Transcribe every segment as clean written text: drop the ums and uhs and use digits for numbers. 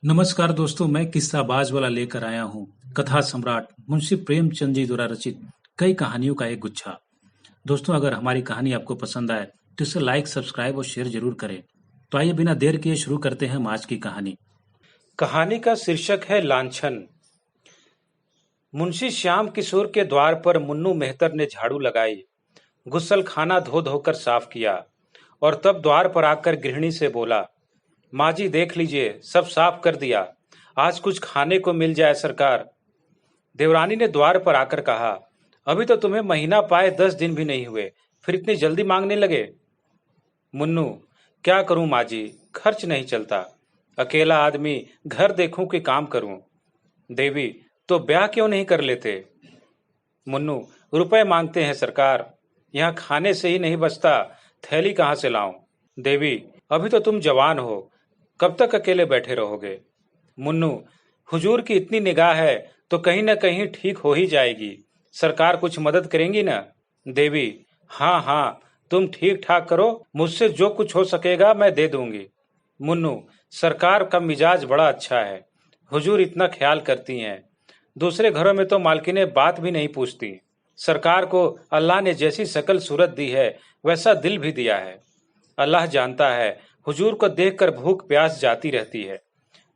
नमस्कार दोस्तों, मैं किस्साबाज वाला लेकर आया हूँ कथा सम्राट मुंशी प्रेमचंद जी द्वारा रचित कई कहानियों का एक गुच्छा। दोस्तों, अगर हमारी कहानी आपको पसंद आए तो इसे लाइक, सब्सक्राइब और शेयर जरूर करें। तो आइए बिना देर किए शुरू करते हैं हम आज की कहानी। कहानी का शीर्षक है लांछन। मुंशी श्याम किशोर के द्वार पर मुन्नू मेहतर ने झाड़ू लगाई, गुस्लखाना धो धोकर साफ किया और तब द्वार पर आकर गृहिणी से बोला, माँ जी देख लीजिए, सब साफ कर दिया, आज कुछ खाने को मिल जाए सरकार। देवरानी ने द्वार पर आकर कहा, अभी तो तुम्हें महीना पाए 10 दिन भी नहीं हुए, फिर इतनी जल्दी मांगने लगे। मुन्नू, क्या करूं माँ जी, खर्च नहीं चलता, अकेला आदमी, घर देखूं कि काम करूं। देवी, तो ब्याह क्यों नहीं कर लेते। मुन्नू, रुपए मांगते हैं सरकार, यहाँ खाने से ही नहीं बचता, थैली कहाँ से लाऊं। देवी, अभी तो तुम जवान हो, कब तक अकेले बैठे रहोगे। मुन्नू, हुजूर की इतनी निगाह है तो कहीं न कहीं ठीक हो ही जाएगी, सरकार कुछ मदद करेंगी ना। देवी, हाँ हाँ, तुम ठीक ठाक करो, मुझसे जो कुछ हो सकेगा मैं दे दूंगी। मुन्नू, सरकार का मिजाज बड़ा अच्छा है, हुजूर इतना ख्याल करती हैं, दूसरे घरों में तो मालकिनें बात भी नहीं पूछती, सरकार को अल्लाह ने जैसी शकल सूरत दी है वैसा दिल भी दिया है। अल्लाह जानता है, हुजूर को देखकर भूख प्यास जाती रहती है।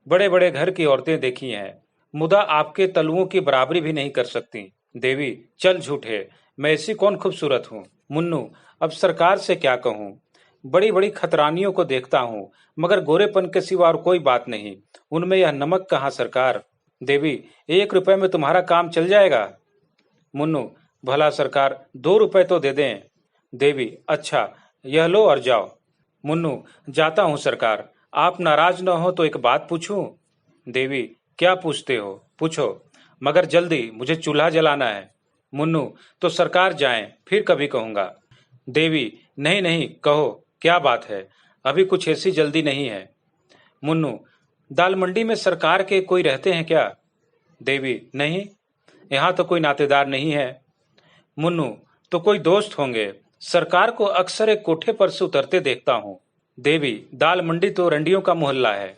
बड़े बड़े घर की औरतें देखी हैं, मुदा आपके तलुओं की बराबरी भी नहीं कर सकती। देवी, चल झूठे, मैं ऐसी कौन खूबसूरत हूँ। मुन्नू, अब सरकार से क्या कहूँ, बड़ी बड़ी खतरानियों को देखता हूँ, मगर गोरेपन के सिवा और कोई बात नहीं, उनमें यह नमक कहाँ सरकार। देवी, 1 रुपए में तुम्हारा काम चल जाएगा। मुन्नू, भला सरकार 2 रुपए तो दे दें। देवी, अच्छा, यह लो और जाओ। मुन्नू, जाता हूँ सरकार, आप नाराज न हो तो एक बात पूछूं। देवी, क्या पूछते हो, पूछो, मगर जल्दी, मुझे चूल्हा जलाना है। मुन्नू, तो सरकार जाएं, फिर कभी कहूंगा। देवी, नहीं नहीं, कहो क्या बात है, अभी कुछ ऐसी जल्दी नहीं है। मुन्नू, दाल मंडी में सरकार के कोई रहते हैं क्या। देवी, नहीं, यहाँ तो कोई नातेदार नहीं है। मुन्नू, तो कोई दोस्त होंगे, सरकार को अक्सर एक कोठे पर से उतरते देखता हूँ। देवी, दाल मंडी तो रंडियों का मोहल्ला है।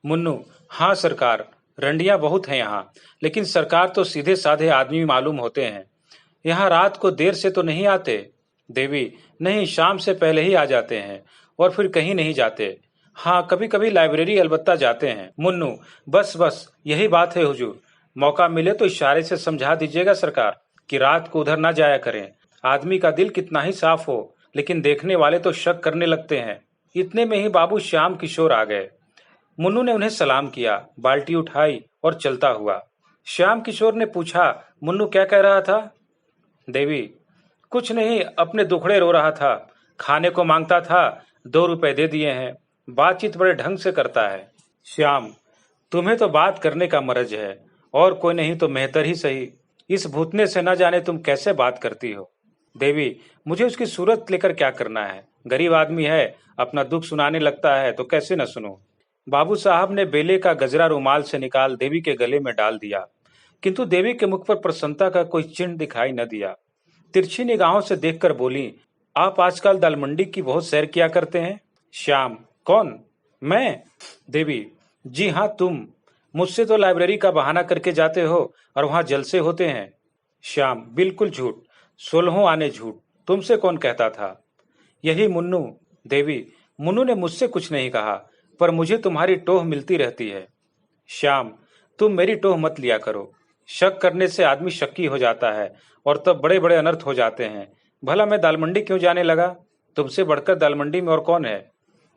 मुन्नू, हाँ सरकार, रंडियां बहुत हैं यहाँ, लेकिन सरकार तो सीधे साधे आदमी मालूम होते हैं, यहाँ रात को देर से तो नहीं आते। देवी, नहीं, शाम से पहले ही आ जाते हैं और फिर कहीं नहीं जाते। हाँ, कभी कभी लाइब्रेरी अलबत्ता जाते हैं। मुन्नू, बस बस यही बात है हुजूर, मौका मिले तो इशारे से समझा दीजिएगा सरकार कि रात को उधर ना जाया करें। आदमी का दिल कितना ही साफ हो, लेकिन देखने वाले तो शक करने लगते हैं। इतने में ही बाबू श्याम किशोर आ गए। मुन्नू ने उन्हें सलाम किया, बाल्टी उठाई और चलता हुआ। श्याम किशोर ने पूछा, मुन्नू क्या कह रहा था। देवी, कुछ नहीं, अपने दुखड़े रो रहा था, खाने को मांगता था, 2 रुपए दे दिए हैं, बातचीत बड़े ढंग से करता है। श्याम, तुम्हें तो बात करने का मरज है, और कोई नहीं तो मेहतर ही सही, इस भूतने से न जाने तुम कैसे बात करती हो। देवी, मुझे उसकी सूरत लेकर क्या करना है, गरीब आदमी है, अपना दुख सुनाने लगता है तो कैसे न सुनो। बाबू साहब ने बेले का गजरा रुमाल से निकाल देवी के गले में डाल दिया, किंतु देवी के मुख पर प्रसन्नता का कोई चिन्ह दिखाई न दिया। तिरछी निगाहों से देखकर बोली, आप आजकल दाल मंडी की बहुत सैर किया करते हैं। श्याम, कौन, मैं। देवी, जी हाँ तुम, मुझसे तो लाइब्रेरी का बहाना करके जाते हो और वहां जलसे होते हैं। श्याम, बिल्कुल झूठ, 16 आने झूठ, तुमसे कौन कहता था। यही मुन्नू। देवी, मुन्नू ने मुझसे कुछ नहीं कहा, पर मुझे तुम्हारी टोह मिलती रहती है। श्याम, तुम मेरी टोह मत लिया करो, शक करने से आदमी शक्की हो जाता है और तब बड़े बड़े अनर्थ हो जाते हैं। भला मैं दालमंडी क्यों जाने लगा, तुमसे बढ़कर दालमंडी में और कौन है।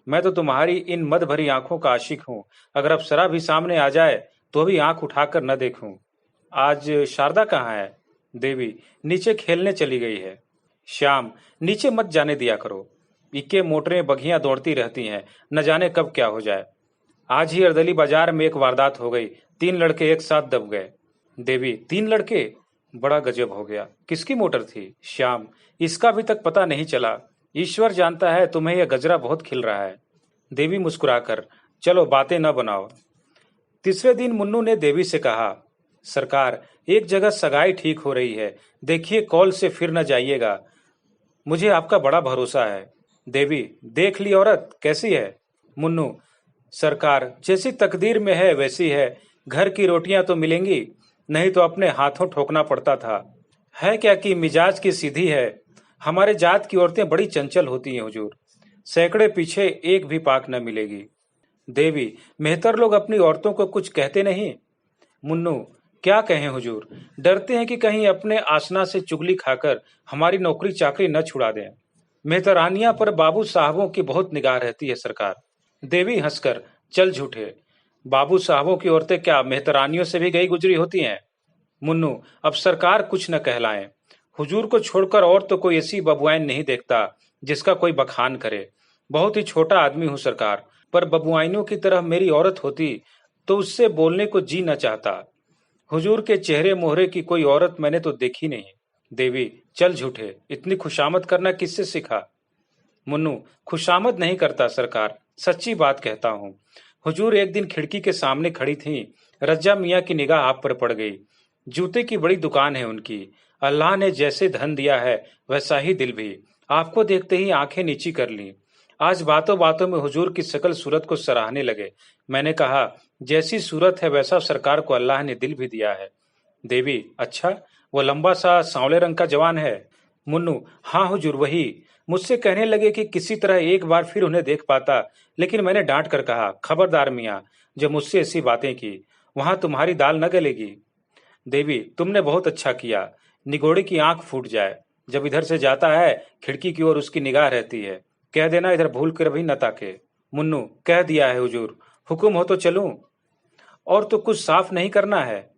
मैं तो तुम्हारी इन मद भरी आंखों का आशिक हूँ, अगर अप्सरा भी सामने आ जाए तो भी आंख उठाकर न देखूं। आज शारदा कहाँ है। देवी, नीचे खेलने चली गई है। श्याम, नीचे मत जाने दिया करो, इक्के मोटरें बघियां दौड़ती रहती हैं, न जाने कब क्या हो जाए। आज ही अर्दली बाजार में एक वारदात हो गई, 3 लड़के एक साथ दब गए। देवी, 3 लड़के, बड़ा गजब हो गया, किसकी मोटर थी। श्याम, इसका अभी तक पता नहीं चला, ईश्वर जानता है, तुम्हें यह गजरा बहुत खिल रहा है। देवी मुस्कुराकर, चलो बातें न बनाओ। तीसरे दिन मुन्नू ने देवी से कहा, सरकार, एक जगह सगाई ठीक हो रही है, देखिए कॉल से फिर न जाइएगा, मुझे आपका बड़ा भरोसा है। देवी, देख ली औरत कैसी है। मुन्नू, सरकार, जैसी तकदीर में है वैसी है। घर की रोटियां तो मिलेंगी, नहीं तो अपने हाथों ठोकना पड़ता था। है क्या कि मिजाज की सीधी है। हमारे जात की औरतें बड़ी चंचल होती हैं हुजूर। सैकड़े पीछे एक भी पाक न मिलेगी। देवी, मेहतर लोग अपनी औरतों को कुछ कहते नहीं। मुन्नू, क्या कहें हुजूर, डरते हैं कि कहीं अपने आसना से चुगली खाकर हमारी नौकरी चाकरी न छुड़ा दें। मेहतरानियां पर बाबू साहबों की बहुत निगाह रहती है सरकार। देवी हंसकर, चल झूठे, बाबू साहबों की औरतें क्या मेहतरानियों से भी गई गुजरी होती हैं? मुन्नू, अब सरकार कुछ न कहलाएं। हुजूर को छोड़कर और तो कोई ऐसी बबुआइन नहीं देखता जिसका कोई बखान करे। बहुत ही छोटा आदमी हूँ सरकार, पर बबुआइनों की तरह मेरी औरत होती तो उससे बोलने को जी न चाहता। हुजूर के चेहरे मोहरे की कोई औरत मैंने तो देखी नहीं। देवी, चल झूठे, इतनी खुशामद करना किससे सीखा? मुन्नू, खुशामद नहीं करता सरकार, सच्ची बात कहता हूँ। हुजूर एक दिन खिड़की के सामने खड़ी थीं, रज्जा मियाँ की निगाह आप पर पड़ गई। जूते की बड़ी दुकान है उनकी। अल्लाह ने जैसे धन दिया है वैसा ही दिल भी। आपको देखते ही आंखें नीची कर लीं। आज बातों बातों में हुजूर की सकल सूरत को सराहने लगे। मैंने कहा, जैसी सूरत है वैसा सरकार को अल्लाह ने दिल भी दिया है। देवी, अच्छा, वो लंबा सा सांवले रंग का जवान है? मुन्नू, हाँ हुजूर वही। मुझसे कहने लगे कि किसी तरह एक बार फिर उन्हें देख पाता, लेकिन मैंने डांट कर कहा, खबरदार मियाँ, जो मुझसे ऐसी बातें की, वहां तुम्हारी दाल न गलेगी। देवी, तुमने बहुत अच्छा किया। निगोड़े की आंख फूट जाए, जब इधर से जाता है खिड़की की ओर उसकी निगाह रहती है। कह देना इधर भूल कर भी न ताके। मुन्नू, कह दिया है हुजूर, हुक्म हो तो चलूं? और तो कुछ साफ नहीं करना है।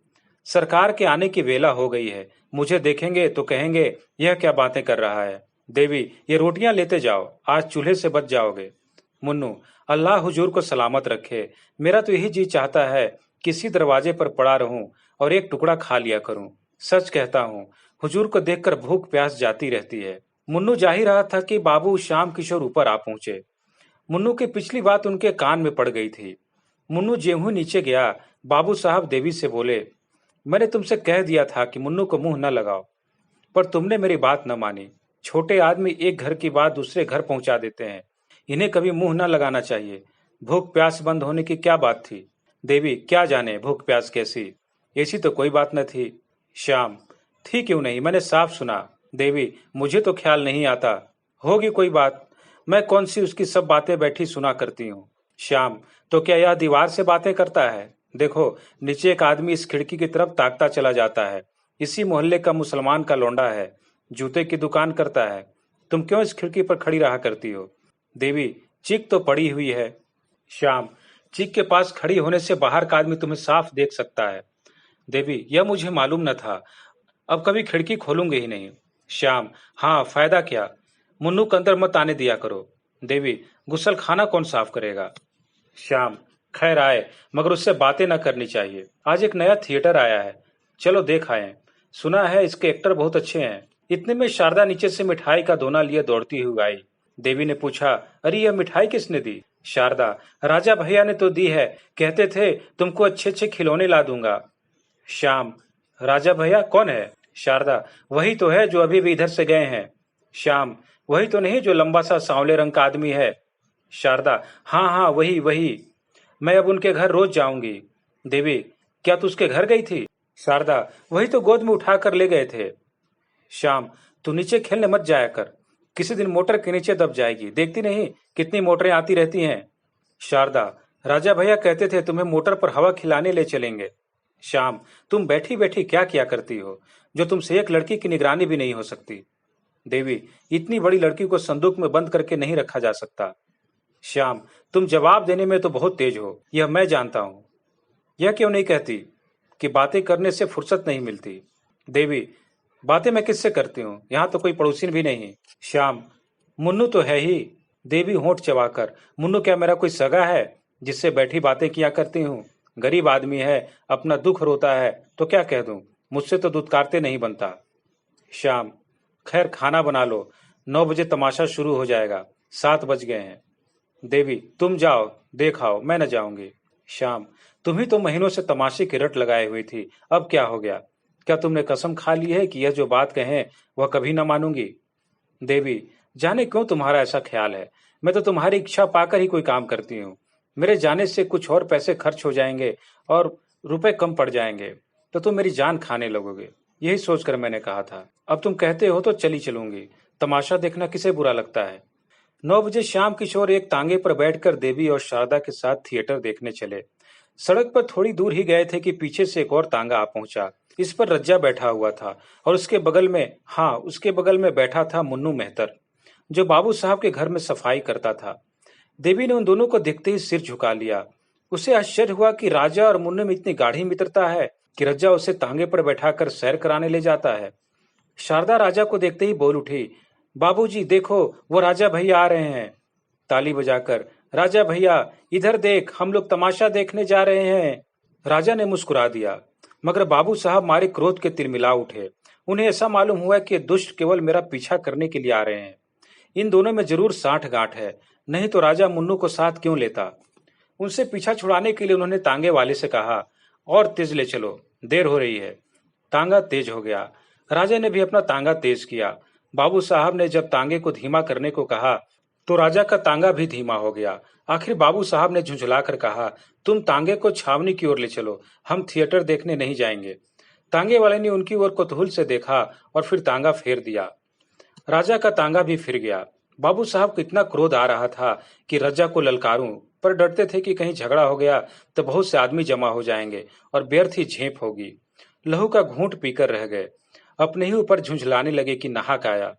सरकार के आने की वेला हो गई है। मुझे देखेंगे तो कहेंगे यह क्या बातें कर रहा है। देवी, ये रोटियां लेते जाओ, आज चूल्हे से बच जाओगे। मुन्नू, अल्लाह हुजूर को सलामत रखे। मेरा तो यही जी चाहता है किसी दरवाजे पर पड़ा रहूं और एक टुकड़ा खा लिया करूं। सच कहता हूं, हुजूर को देखकर भूख प्यास जाती रहती है। मुन्नू जा ही रहा था कि बाबू श्याम किशोर ऊपर आ पहुंचे। मुन्नू की पिछली बात उनके कान में पड़ गई थी। मुन्नू ज्यों ही नीचे गया, बाबू साहब देवी से बोले, मैंने तुमसे कह दिया था कि मुन्नू को मुंह न लगाओ, पर तुमने मेरी बात न मानी। छोटे आदमी एक घर की बात दूसरे घर पहुंचा देते हैं। इन्हें कभी मुंह न लगाना चाहिए। भूख प्यास बंद होने की क्या बात थी? देवी, क्या जाने भूख प्यास कैसी, ऐसी तो कोई बात न थी। श्याम, थी क्यों नहीं, मैंने साफ सुना। देवी, मुझे तो ख्याल नहीं आता। होगी कोई बात, मैं कौन सी उसकी सब बातें बैठी सुना करती हूँ। श्याम, तो क्या यह दीवार से बातें करता है? देखो, नीचे एक आदमी इस खिड़की की तरफ ताकता चला जाता है। इसी मोहल्ले का मुसलमान का लौंडा है, जूते की दुकान करता है। तुम क्यों इस खिड़की पर खड़ी रहा करती हो? देवी, चीख तो पड़ी हुई है। श्याम, चीख के पास खड़ी होने से बाहर का आदमी तुम्हें साफ देख सकता है। देवी, यह मुझे मालूम न था, अब कभी खिड़की खोलूंगी ही नहीं। श्याम, हाँ, फायदा क्या, मुन्नू को अंदर मत आने दिया करो। देवी, गुसल खाना कौन साफ करेगा? श्याम, खैर आए, मगर उससे बातें न करनी चाहिए। आज एक नया थिएटर आया है, चलो देख आए। सुना है इसके एक्टर बहुत अच्छे हैं। इतने में शारदा नीचे से मिठाई का दोना लिए दौड़ती हुई आई। देवी ने पूछा, अरे यह मिठाई किसने दी? शारदा, राजा भैया ने तो दी है, कहते थे तुमको अच्छे अच्छे खिलौने ला दूंगा। श्याम, राजा भैया कौन है? शारदा, वही तो है जो अभी भी इधर से गए हैं। श्याम, वही तो नहीं जो लंबा सा सांवले रंग का आदमी है? शारदा, हाँ हाँ वही वही, मैं अब उनके घर रोज जाऊंगी। देवी, क्या तू उसके घर गई थी? शारदा, वही तो गोद में उठा कर ले गए थे। श्याम, तू नीचे खेलने मत जाया कर, किसी दिन मोटर के नीचे दब जाएगी, देखती नहीं कितनी मोटरें आती रहती हैं। शारदा, राजा भैया कहते थे तुम्हें मोटर पर हवा खिलाने ले चलेंगे। श्याम, तुम बैठी बैठी क्या किया करती हो, जो तुमसे एक लड़की की निगरानी भी नहीं हो सकती। देवी, इतनी बड़ी लड़की को संदूक में बंद करके नहीं रखा जा सकता। श्याम, तुम जवाब देने में तो बहुत तेज हो, यह मैं जानता हूं। यह क्यों नहीं कहती कि बातें करने से फुर्सत नहीं मिलती? देवी, बातें मैं किससे करती हूँ, यहाँ तो कोई पड़ोसी भी नहीं। श्याम, मुन्नू तो है ही। देवी होंठ चबाकर, मुन्नू क्या मेरा कोई सगा है जिससे बैठी बातें किया करती हूँ? गरीब आदमी है, अपना दुख रोता है तो क्या कह दूं, मुझसे तो दुत्कारते नहीं बनता। श्याम, खैर खाना बना लो, 9 बजे तमाशा शुरू हो जाएगा, 7 बज गए हैं। देवी, तुम जाओ देख आओ, मैं न जाऊंगी। श्याम, तुम ही तो महीनों से तमाशे की रट लगाए हुई थी, अब क्या हो गया? क्या तुमने कसम खा ली है कि यह जो बात कहें वह कभी न मानूंगी? देवी, जाने क्यों तुम्हारा ऐसा ख्याल है, मैं तो तुम्हारी इच्छा पाकर ही कोई काम करती हूँ। मेरे जाने से कुछ और पैसे खर्च हो जाएंगे और रुपए कम पड़ जाएंगे तो तुम मेरी जान खाने लगोगे। यही सोचकर मैंने कहा था। अब तुम कहते हो तो चली चलूंगी। तमाशा देखना किसे बुरा लगता है। 9 बजे श्याम किशोर एक तांगे पर बैठकर देवी और शारदा के साथ थिएटर देखने चले। सड़क पर थोड़ी दूर ही गए थे कि पीछे से एक और तांगा आ पहुंचा। इस पर रज्जा बैठा हुआ था और उसके बगल में बैठा था मुन्नू मेहतर, जो बाबू साहब के घर में सफाई करता था। देवी ने उन दोनों को देखते ही सिर झुका लिया। उसे आश्चर्य हुआ कि राजा और मुन्नू में इतनी गाढ़ी मित्रता है कि रज्जा उसे तांगे पर बैठाकर सैर कराने ले जाता है। शारदा राजा को देखते ही बोल उठी, बाबूजी देखो, वो राजा भैया आ रहे हैं। ताली बजाकर, राजा भैया इधर देख, हम लोग तमाशा देखने जा रहे हैं। राजा ने मुस्कुरा दिया, मगर बाबू साहब मारे क्रोध के तिलमिला उठे। उन्हें ऐसा मालूम हुआ कि ये दुष्ट केवल मेरा पीछा करने के लिए आ रहे हैं। इन दोनों में जरूर साठ गांठ है, नहीं तो राजा मुन्नू को साथ क्यों लेता। उनसे पीछा छुड़ाने के लिए उन्होंने तांगे वाले से कहा, और तेज ले चलो, देर हो रही है। तांगा तेज हो गया। राजा ने भी अपना तांगा तेज किया। बाबू साहब ने जब तांगे को धीमा करने को कहा तो राजा का तांगा भी धीमा हो गया। आखिर बाबू साहब ने झुंझलाकर कहा, तुम तांगे को छावनी की ओर ले चलो, हम थिएटर देखने नहीं जाएंगे। तांगे वाले ने उनकी ओर कौतूहल से देखा और फिर तांगा फेर दिया। राजा का तांगा भी फिर गया। बाबू साहब को इतना क्रोध आ रहा था कि रज्जा को ललकारूं, पर डरते थे कि कहीं झगड़ा हो गया तो बहुत से आदमी जमा हो जाएंगे और व्यर्थ ही झेप होगी। लहू का घूंट पीकर रह गए। अपने ही ऊपर झुंझलाने लगे कि नाहक आया।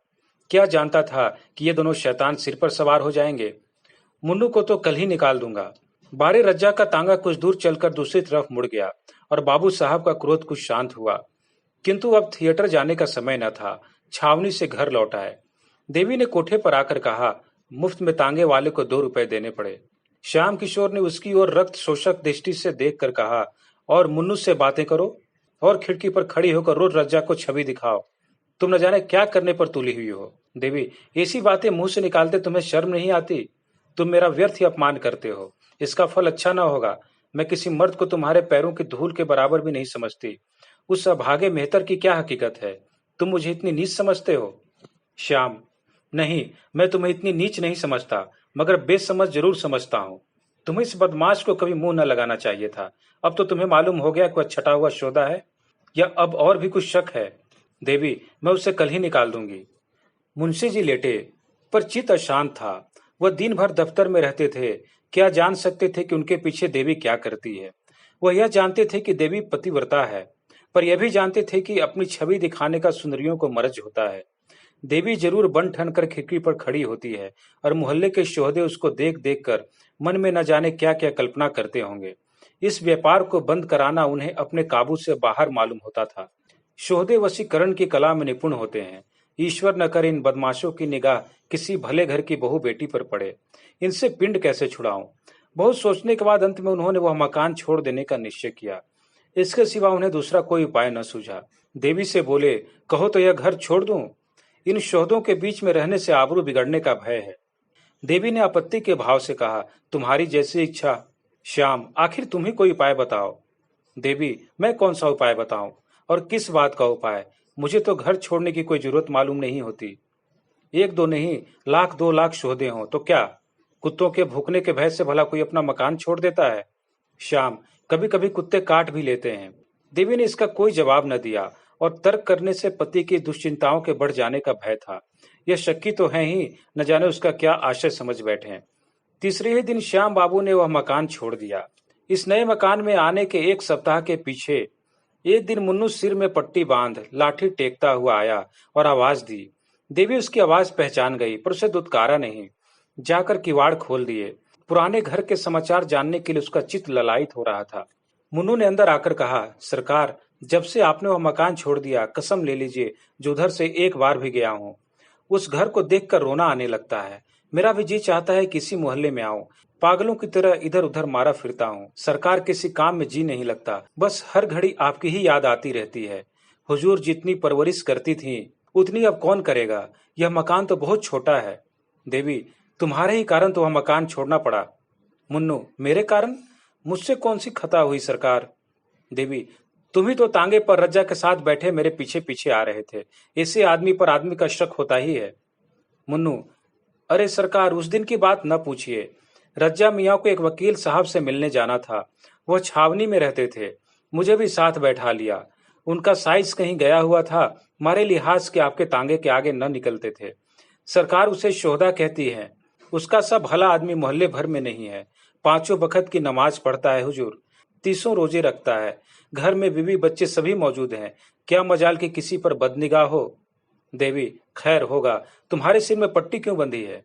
क्या जानता था कि ये दोनों शैतान सिर पर सवार हो जाएंगे। मुन्नू को तो कल ही निकाल दूंगा। बारे रज्जा का तांगा कुछ दूर चलकर दूसरी तरफ मुड़ गया और बाबू साहब का क्रोध कुछ शांत हुआ। किंतु अब थिएटर जाने का समय न था। छावनी से घर लौट आए। देवी ने कोठे पर आकर कहा, मुफ्त में तांगे वाले को 2 रुपए देने पड़े। श्याम किशोर ने उसकी ओर रक्त शोषक दृष्टि से देखकर कहा, और मुन्नू से बातें करो और खिड़की पर खड़ी होकर रोज रज्जा को छवि दिखाओ। तुम न जाने क्या करने पर तुली हुई हो। देवी, ऐसी बातें मुंह से निकालते तुम्हें शर्म नहीं आती? तुम मेरा व्यर्थ ही अपमान करते हो। इसका फल अच्छा न होगा। मैं किसी मर्द को तुम्हारे पैरों की धूल के बराबर भी नहीं समझती। उस अभागे मेहतर की क्या हकीकत है? तुम मुझे इतनी नीच समझते हो? श्याम, नहीं, मैं तुम्हें इतनी नीच नहीं समझता, मगर बेसमझ जरूर समझता हूँ। तुम्हें इस बदमाश को कभी मुंह न लगाना चाहिए था। अब तो तुम्हें मालूम हो गया कि वह छटा हुआ शोधा है, या अब और भी कुछ शक है? देवी, मैं उसे कल ही निकाल दूंगी। मुंशी जी लेटे, पर चित्त अशांत था। वह दिन भर दफ्तर में रहते थे। क्या जान सकते थे कि उनके पीछे देवी क्या करती है। वह यह जानते थे कि देवी पतिव्रता है, पर यह भी जानते थे कि अपनी छवि दिखाने का सुंदरियों को मरज होता है। देवी जरूर बन ठन कर खिड़की पर खड़ी होती है और मोहल्ले के शोहदे उसको देख देख कर मन में न जाने क्या क्या कल्पना करते होंगे। इस व्यापार को बंद कराना उन्हें अपने काबू से बाहर मालूम होता था। शोहदे वशीकरण की कला में निपुण होते हैं। ईश्वर न करे इन बदमाशों की निगाह किसी भले घर की बहू बेटी पर पड़े। इनसे पिंड कैसे छुड़ाऊं? बहुत सोचने के बाद अंत में उन्होंने वह मकान छोड़ देने का निश्चय किया। इसके सिवा उन्हें दूसरा कोई उपाय न सूझा। देवी से बोले, कहो तो यह घर छोड़ दूं? इन शोहदों के बीच में रहने से आबरू बिगड़ने का भय है। देवी ने आपत्ति के भाव से कहा, तुम्हारी जैसी इच्छा। श्याम, आखिर तुम ही कोई उपाय बताओ। देवी, मैं कौन सा उपाय बताऊं, और किस बात का उपाय? मुझे तो घर छोड़ने की कोई जरूरत मालूम नहीं होती। 1-2 नहीं, लाख 2 लाख शोहदे हों तो क्या? कुत्तों के भूखने के भय से भला कोई अपना मकान छोड़ देता है? श्याम, कभी कभी कुत्ते काट भी लेते हैं। देवी ने इसका कोई जवाब न दिया, और तर्क करने से पति की दुश्चिंताओं के बढ़ जाने का भय था। यह शक्की तो है ही, न जाने उसका क्या आशय समझ बैठे। तीसरे ही दिन श्याम बाबू ने वह मकान छोड़ दिया। इस नए मकान में आने के 1 सप्ताह के पीछे एक दिन मुन्नू सिर में पट्टी बांध लाठी टेकता हुआ आया और आवाज दी। देवी उसकी आवाज पहचान गई, पर उसे दुत्कारा नहीं। जाकर किवाड़ खोल दिए। पुराने घर के समाचार जानने के लिए उसका चित्त ललायित हो रहा था। मुन्नू ने अंदर आकर कहा, सरकार, जब से आपने वह मकान छोड़ दिया, कसम ले लीजिए जो उधर से एक बार भी गया हूँ, उस घर को देखकर रोना आने लगता है। मेरा भी जी चाहता है किसी मोहल्ले में आऊं। पागलों की तरह इधर उधर मारा फिरता हूँ। सरकार, किसी काम में जी नहीं लगता। बस हर घड़ी आपकी ही याद आती रहती है। हुजूर जितनी परवरिश करती थी, उतनी अब कौन करेगा। यह मकान तो बहुत छोटा है। देवी, तुम्हारे ही कारण तो वह मकान छोड़ना पड़ा। मुन्नू, मेरे कारण? मुझसे कौन सी खता हुई सरकार? देवी, तुम ही तो तांगे पर रज्जा के साथ बैठे मेरे पीछे पीछे आ रहे थे। ऐसे आदमी पर आदमी का शक होता ही है। मुन्नू, अरे सरकार, उस दिन की बात न पूछिए। रज्जा मियाँ को एक वकील साहब से मिलने जाना था। वह छावनी में रहते थे। मुझे भी साथ बैठा लिया। उनका साइज कहीं गया हुआ था। हमारे लिहाज के आपके तांगे के आगे न निकलते थे। सरकार उसे शोहदा कहती है। उसका सब भला आदमी मोहल्ले भर में नहीं है। 5 वक्त की नमाज पढ़ता है हुजूर, 30 रोजे रखता है। घर में बीवी बच्चे सभी मौजूद हैं। क्या मजाल कि किसी पर बदनिगाह हो। देवी, खैर होगा। तुम्हारे सिर में पट्टी क्यों बंधी है?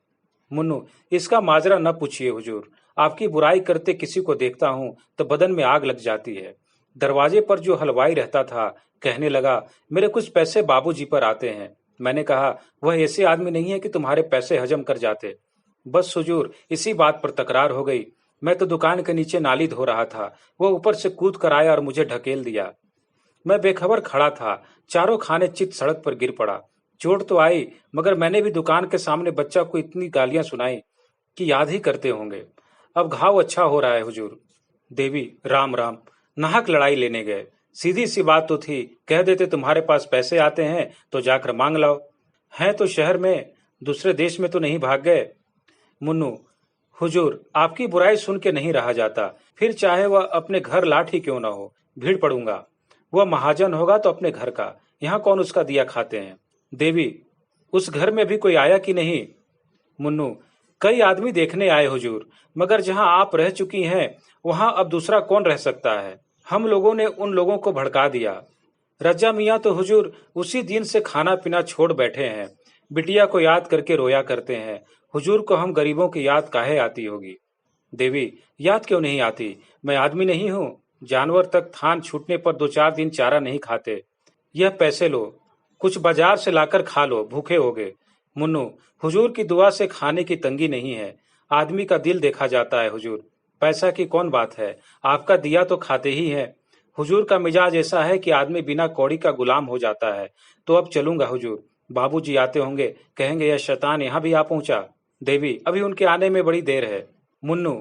मुन्नू, इसका माजरा न पूछिए हुजूर। आपकी बुराई करते किसी को देखता हूँ तो बदन में आग लग जाती है। दरवाजे पर जो हलवाई रहता था कहने लगा, मेरे कुछ पैसे बाबूजी पर आते हैं। मैंने कहा, वह ऐसे आदमी नहीं है कि तुम्हारे पैसे हजम कर जाते। बस हुजूर, इसी बात पर तकरार हो गई। मैं तो दुकान के नीचे नाली धो रहा था। वह ऊपर से कूद कर आया और मुझे ढकेल दिया। मैं बेखबर खड़ा था। चारों खाने चित सड़क पर गिर पड़ा। चोट तो आई, मगर मैंने भी दुकान के सामने बच्चा को इतनी गालियां सुनाई कि याद ही करते होंगे। अब घाव अच्छा हो रहा है हुजूर। देवी, राम राम। नाहक लड़ाई लेने गए। सीधी सी बात तो थी, कह देते तुम्हारे पास पैसे आते हैं तो जाकर मांग लाओ। हैं तो शहर में, दूसरे देश में तो नहीं भाग गए। मुन्नू, हुजूर, आपकी बुराई सुन के नहीं रहा जाता। फिर चाहे वह अपने घर लाठ ही क्यों ना हो, भीड़ पड़ूंगा। वह महाजन होगा तो अपने घर का, यहाँ कौन उसका दिया खाते हैं। देवी, उस घर में भी कोई आया कि नहीं? मुन्नू, कई आदमी देखने आए हुजूर, मगर जहाँ आप रह चुकी हैं वहाँ अब दूसरा कौन रह सकता है। हम लोगों ने उन लोगों को भड़का दिया। रज्जा मियाँ तो हुजूर उसी दिन से खाना पीना छोड़ बैठे हैं। बिटिया को याद करके रोया करते हैं। हुजूर को हम गरीबों की याद काहे आती होगी? देवी, याद क्यों नहीं आती? मैं आदमी नहीं हूँ? जानवर तक थान छूटने पर 2-4 दिन चारा नहीं खाते। यह पैसे लो, कुछ बाजार से लाकर खा लो, भूखे होगे। मुन्नू, हुजूर की दुआ से खाने की तंगी नहीं है। आदमी का दिल देखा जाता है हुजूर। पैसा की कौन बात है, आपका दिया तो खाते ही है। हुजूर का मिजाज ऐसा है कि आदमी बिना कौड़ी का गुलाम हो जाता है। तो अब चलूंगा हुजूर। बाबूजी आते होंगे, कहेंगे यह शैतान यहाँ भी आ पहुंचा। देवी, अभी उनके आने में बड़ी देर है। मुन्नू,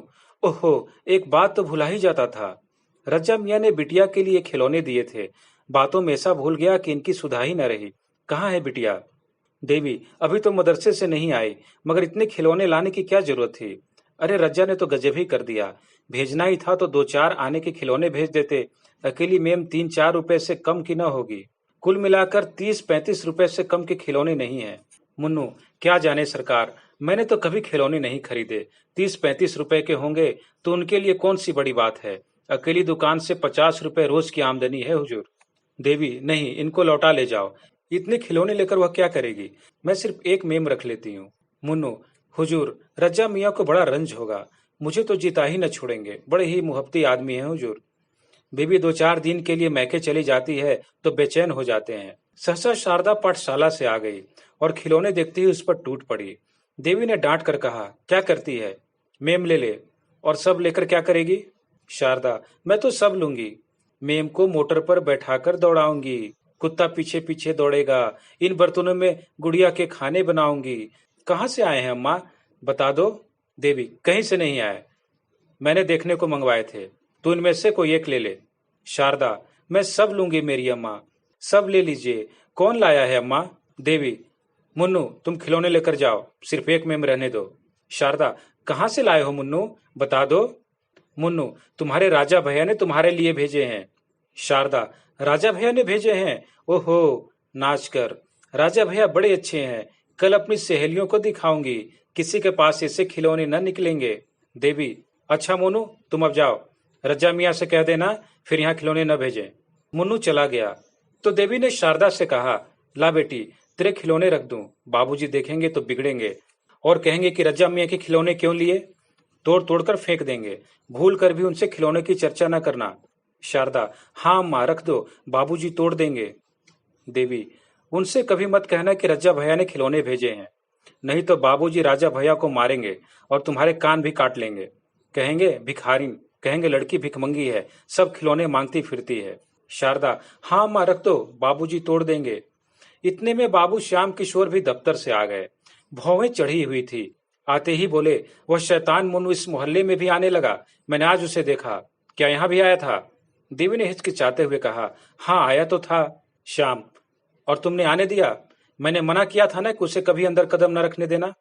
ओहो, एक बात तो भुला ही जाता था। रज्जा मियाँ ने बिटिया के लिए खिलौने दिए थे। बातों में ऐसा भूल गया कि इनकी सुधा ही न रही। कहाँ है बिटिया? देवी, अभी तो मदरसे से नहीं आई, मगर इतने खिलौने लाने की क्या जरूरत थी? अरे रज्जा ने तो गजब ही कर दिया। भेजना ही था तो 2-4 आने के खिलौने भेज देते। अकेली मेम 3-4 रुपए से कम की न होगी। कुल मिलाकर 30-35 रुपए से कम के खिलौने नहीं है। मुन्नू, क्या जाने सरकार, मैंने तो कभी खिलौने नहीं खरीदे। 30-35 रुपए के होंगे तो उनके लिए कौन सी बड़ी बात है। अकेली दुकान से 50 रुपए रोज की आमदनी है हुजूर। देवी, नहीं, इनको लौटा ले जाओ। इतने खिलौने लेकर वह क्या करेगी? मैं सिर्फ एक मेम रख लेती हूँ। मुन्नू, हुजूर, रज्जा मियाँ को बड़ा रंज होगा। मुझे तो जिता ही न छोड़ेंगे। बड़े ही मुहब्बती आदमी हैं हुजूर। बीबी 2-4 दिन के लिए मैके चली जाती है तो बेचैन हो जाते हैं। सहसा शारदा पाठशाला से आ गई और खिलौने देखते ही उस पर टूट पड़ी। देवी ने डांट कर कहा, क्या करती है? मेम ले ले। और सब लेकर क्या करेगी? शारदा, मैं तो सब लूंगी। मेम को मोटर पर बैठाकर दौड़ाऊंगी। कुत्ता पीछे पीछे दौड़ेगा। इन बर्तनों में गुड़िया के खाने बनाऊंगी। कहाँ से आए हैं अम्मा, बता दो। देवी, कहीं से नहीं आए, मैंने देखने को मंगवाए थे। तू इनमें से कोई एक ले ले। शारदा, मैं सब लूंगी मेरी अम्मा। सब ले लीजिए। कौन लाया है अम्मा? देवी, मुन्नू, तुम खिलौने लेकर जाओ, सिर्फ एक मेम रहने दो। शारदा, कहाँ से लाए हो मुन्नू, बता दो। मुन्नू, तुम्हारे राजा भैया ने तुम्हारे लिए भेजे हैं। शारदा, राजा भैया ने भेजे हैं? ओहो, नाच कर। राजा भैया बड़े अच्छे हैं। कल अपनी सहेलियों को दिखाऊंगी। किसी के पास ऐसे खिलौने न निकलेंगे। देवी, अच्छा मोनू, तुम अब जाओ। रज्जा मियाँ से कह देना फिर यहाँ खिलौने न भेजें। मुन्नू चला गया तो देवी ने शारदा से कहा, ला बेटी, तेरे खिलौने रख दूं। बाबूजी देखेंगे तो बिगड़ेंगे और कहेंगे कि रज्जा मियाँ के खिलौने क्यों लिए। तोड़ तोड़ कर फेंक देंगे। भूल कर भी उनसे खिलौने की चर्चा न करना। शारदा, हाँ अम्मा, रख दो, बाबूजी तोड़ देंगे। देवी, उनसे कभी मत कहना कि रज्जा भैया ने खिलौने भेजे हैं, नहीं तो बाबूजी राजा भैया को मारेंगे और तुम्हारे कान भी काट लेंगे। कहेंगे भिखारिन, कहेंगे लड़की भिखमंगी है, सब खिलौने मांगती फिरती है। शारदा, हाँ अम्मा, रख दो, बाबूजी तोड़ देंगे। इतने में बाबू श्याम किशोर भी दफ्तर से आ गए। भौवें चढ़ी हुई थी। आते ही बोले, वह शैतान मुन्नू इस मोहल्ले में भी आने लगा। मैंने आज उसे देखा। क्या यहाँ भी आया था? देवी ने हिचकिचाते हुए कहा, हाँ आया तो था। श्याम, और तुमने आने दिया? मैंने मना किया था ना कि उसे कभी अंदर कदम न रखने देना।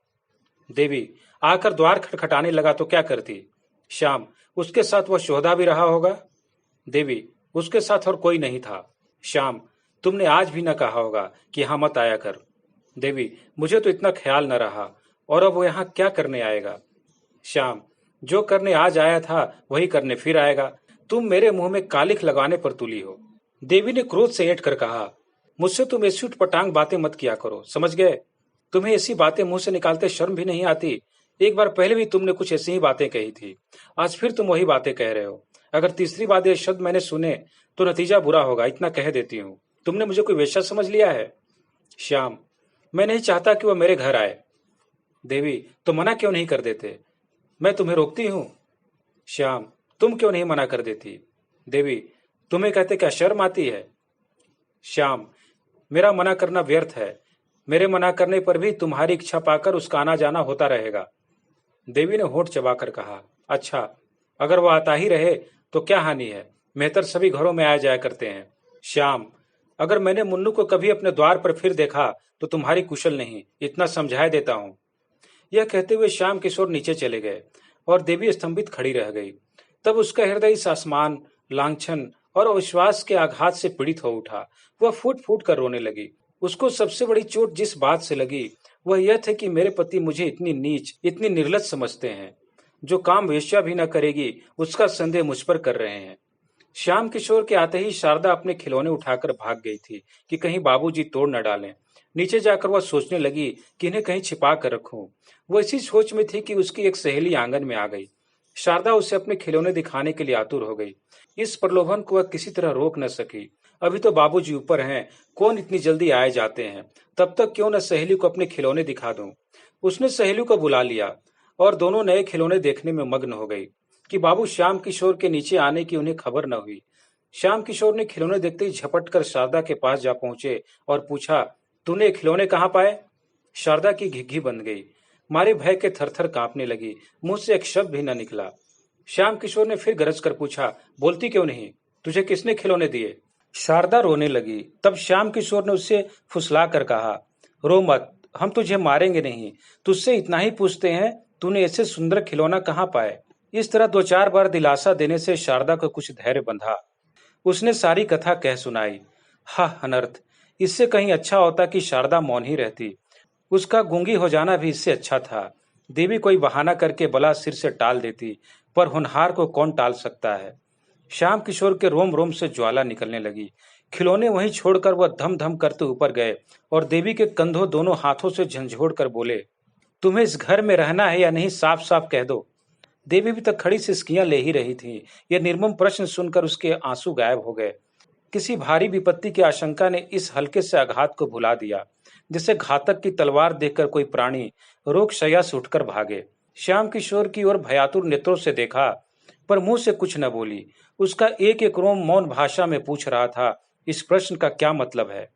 देवी, आकर द्वार खटखटाने लगा तो क्या करती? श्याम, उसके साथ वह शोधा भी रहा होगा। देवी, उसके साथ और कोई नहीं था। श्याम, तुमने आज भी न कहा होगा कि यहाँ मत आया कर। देवी, मुझे तो इतना ख्याल न रहा, और अब वो यहाँ क्या करने आएगा? श्याम, जो करने आज आया था वही करने फिर आएगा। तुम मेरे मुंह में कालिख लगाने पर तुली हो। देवी ने क्रोध से ऐंठ कर कहा, मुझसे तुम ऐसी उटपटांग बातें मत किया करो, समझ गए? तुम्हें ऐसी बातें मुंह से निकालते शर्म भी नहीं आती? एक बार पहले भी तुमने कुछ ऐसी ही बातें कही थी, आज फिर तुम वही बातें कह रहे हो। अगर तीसरी बार ये शब्द मैंने सुने तो नतीजा बुरा होगा, इतना कह देती हूँ। तुमने मुझे कोई वेश्या समझ लिया है? श्याम, मैं नहीं चाहता कि वह मेरे घर आए। देवी, तो मना क्यों नहीं कर देते? मैं तुम्हें रोकती हूँ? श्याम, तुम क्यों नहीं मना कर देती? देवी, तुम्हें कहते क्या शर्म आती है? श्याम, मेरा मना करना व्यर्थ है। मेरे मना करने पर भी तुम्हारी इच्छा पाकर उसका आना जाना होता रहेगा। देवी ने होंठ चबाकर कहा, अच्छा, अगर वो आता ही रहे तो क्या हानि है? मेहतर सभी घरों में आया जाया करते हैं। श्याम, अगर मैंने मुन्नू को कभी अपने द्वार पर फिर देखा तो तुम्हारी कुशल नहीं, इतना समझाए देता हूँ। यह कहते हुए श्याम किशोर नीचे चले गए और देवी स्तंभित खड़ी रह गई। तब उसका हृदय इस आसमान, लांछन और अविश्वास के आघात से पीड़ित हो उठा। वह फूट फूट कर रोने लगी। उसको सबसे बड़ी चोट जिस बात से लगी वह यह थी कि मेरे पति मुझे इतनी नीच, इतनी निर्लज समझते हैं। जो काम वेश्या भी न करेगी उसका संदेह मुझ पर कर रहे हैं। श्याम किशोर के आते ही शारदा अपने खिलौने उठाकर भाग गई थी कि कहीं बाबूजी तोड़ न डालें। नीचे जाकर वह सोचने लगी कि इन्हें कहीं छिपा कर रखूं। वह इसी सोच में थी कि उसकी एक सहेली आंगन में आ गई। शारदा उसे अपने खिलौने दिखाने के लिए आतुर हो गई। इस प्रलोभन को वह किसी तरह रोक न सकी। अभी तो बाबूजी ऊपर हैं, कौन इतनी जल्दी आए जाते हैं, तब तक क्यों न सहेली को अपने खिलौने दिखा दूं। उसने सहेली को बुला लिया और दोनों नए खिलौने देखने में मग्न हो गई कि बाबू श्याम किशोर के नीचे आने की उन्हें खबर न हुई। श्याम किशोर ने खिलौने देखते ही झपट कर शारदा के पास जा पहुंचे और पूछा, तूने ये खिलौने कहाँ पाए? शारदा की घिघी बंध गई, मारे भय के थरथर कांपने लगी, मुंह से एक शब्द भी न निकला। श्याम किशोर ने फिर गरज कर पूछा, बोलती क्यों नहीं? तुझे किसने खिलौने दिए? शारदा रोने लगी। तब श्याम किशोर ने उससे फुसला कर कहा, रो मत, हम तुझे मारेंगे नहीं, तुझसे इतना ही पूछते हैं, तूने ऐसे सुंदर खिलौना कहाँ पाए? इस तरह दो चार बार दिलासा देने से शारदा को कुछ धैर्य बंधा। उसने सारी कथा कह सुनाई। हा अनर्थ, इससे कहीं अच्छा होता कि शारदा मौन ही रहती। उसका गूंगी हो जाना भी इससे अच्छा था। देवी कोई बहाना करके बला सिर से टाल देती, पर होनहार को कौन टाल सकता है। श्याम किशोर के रोम रोम से ज्वाला निकलने लगी। खिलौने वहीं छोड़कर वह धम धम करते ऊपर गए और देवी के कंधों दोनों हाथों से झंझोड़ कर बोले, तुम्हें इस घर में रहना है या नहीं, साफ साफ कह दो। देवी भी तक खड़ी सिसकियां ले ही रही थी। यह निर्मम प्रश्न सुनकर उसके आंसू गायब हो गए। किसी भारी विपत्ति की आशंका ने इस हल्के से आघात को भुला दिया, जिसे घातक की तलवार देखकर कोई प्राणी रोग शैया से उठकर भागे। श्याम किशोर की ओर भयातुर नेत्रों से देखा, पर मुंह से कुछ न बोली। उसका एक एक रोम मौन भाषा में पूछ रहा था, इस प्रश्न का क्या मतलब है?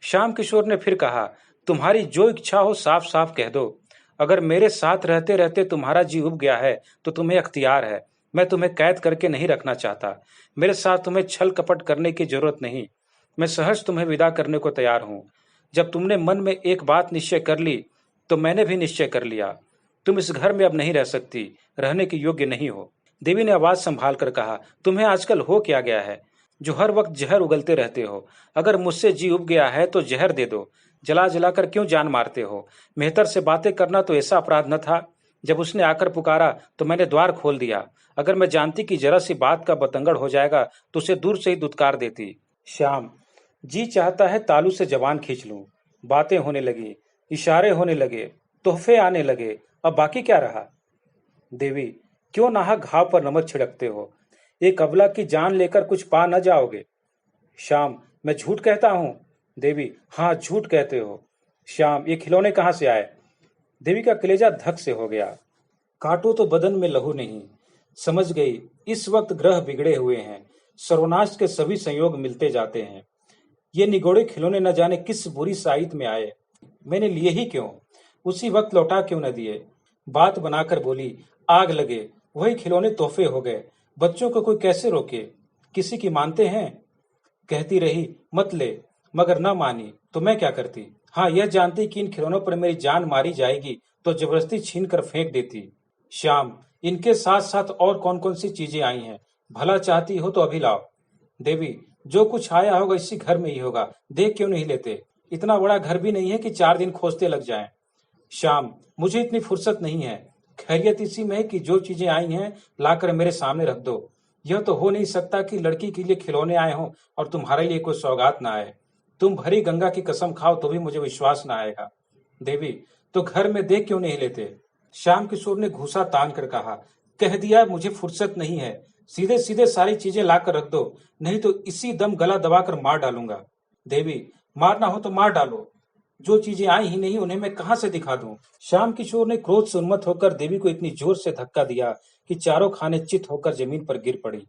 श्याम किशोर ने फिर कहा, तुम्हारी जो इच्छा हो साफ साफ कह दो। अगर मेरे साथ रहते रहते तुम्हारा जी उब गया है तो तुम्हें अख्तियार है। मैं तुम्हें कैद करके नहीं रखना चाहता। मेरे साथ तुम्हें छल कपट करने की जरूरत नहीं। मैं सहज तुम्हें विदा करने को तैयार हूँ। जब तुमने मन में एक बात निश्चय कर ली तो मैंने भी निश्चय कर लिया। तुम इस घर में अब नहीं रह सकती, रहने के योग्य नहीं हो। देवी ने आवाज संभाल कर कहा, तुम्हें आजकल हो क्या गया है जो हर वक्त जहर उगलते रहते हो? अगर मुझसे जी उब गया है तो जहर दे दो। जला जलाकर क्यों जान मारते हो? मेहतर से बातें करना तो ऐसा अपराध न था। जब उसने आकर पुकारा तो मैंने द्वार खोल दिया। अगर मैं जानती कि जरा सी बात का बतंगड़ हो जाएगा तो उसे दूर से ही दुत्कार देती। श्याम, जी चाहता है तालू से जबान खींच लूं। बातें होने लगी, इशारे होने लगे, तोहफे आने लगे, अब बाकी क्या रहा? देवी, क्यों नाहक घाव पर नमक छिड़कते हो? एक अबला की जान लेकर कुछ पा न जाओगे। श्याम, मैं झूठ कहता हूँ? देवी, हाँ झूठ कहते हो। श्याम, ये खिलौने कहाँ से आए? देवी का कलेजा धक से हो गया। काटो तो बदन में लहू नहीं। समझ गई, इस वक्त ग्रह बिगड़े हुए हैं, सर्वनाश के सभी संयोग मिलते जाते हैं। ये निगोड़े खिलौने न जाने किस बुरी साइत में आए। मैंने लिए ही क्यों? उसी वक्त लौटा क्यों न दिए? बात बनाकर बोली, आग लगे, वही खिलौने तोहफे हो गए। बच्चों को कोई कैसे रोके? किसी की मानते हैं? कहती रही मत ले, मगर न मानी तो मैं क्या करती? हाँ, यह जानती कि इन खिलौनों पर मेरी जान मारी जाएगी तो जबरदस्ती छीन कर फेंक देती। श्याम, इनके साथ साथ और कौन कौन सी चीजें आई हैं? भला चाहती हो तो अभी लाओ। देवी, जो कुछ आया होगा इसी घर में ही होगा, देख क्यों नहीं लेते? इतना बड़ा घर भी नहीं है कि 4 दिन खोजते लग जाएं। श्याम, मुझे इतनी फुर्सत नहीं है। खैरियत इसी में है कि जो चीजें आई हैं लाकर मेरे सामने रख दो। यह तो हो नहीं सकता कि लड़की के लिए खिलौने आए हों और तुम्हारे लिए कोई सौगात ना आए। तुम भरी गंगा की कसम खाओ तो भी मुझे विश्वास ना आएगा। देवी, तो घर में देख क्यों नहीं लेते? श्याम किशोर ने घूंसा तान कर कहा, कह दिया मुझे फुर्सत नहीं है। सीधे सीधे सारी चीजें लाकर रख दो, नहीं तो इसी दम गला दबाकर मार डालूंगा। देवी, मारना हो तो मार डालो। जो चीजें आई ही नहीं उन्हें मैं कहां से दिखा दूं? श्याम किशोर ने क्रोध से उन्मत्त होकर देवी को इतनी जोर से धक्का दिया कि चारों खाने चित होकर जमीन पर गिर पड़ी।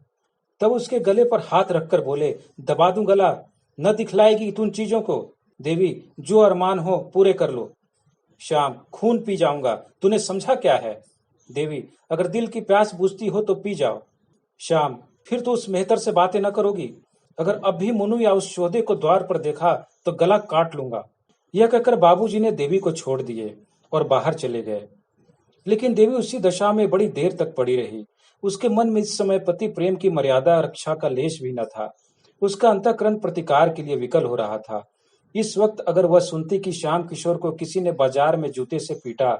तब उसके गले पर हाथ रखकर बोले, दबा दूं गला, न दिखलाएगी तुम चीजों को। देवी, जो अरमान हो पूरे कर लो। श्याम, खून पी जाऊंगा, तूने समझा क्या है? देवी, अगर दिल की प्यास बुझती हो तो पी जाओ। श्याम, फिर तो उस मेहतर से बातें न करोगी? अगर अब भी मुनु या उस शोधे को द्वार पर देखा तो गला काट लूंगा। यह कहकर बाबूजी ने देवी को छोड़ दिए और बाहर चले गए। लेकिन देवी उसी दशा में बड़ी देर तक पड़ी रही। उसके मन में इस समय पति प्रेम की मर्यादा रक्षा का लेश भी न था। उसका अंतःकरण प्रतिकार के लिए विकल हो रहा था। इस वक्त अगर वह सुनती कि श्याम किशोर को किसी ने बाजार में जूते से पीटा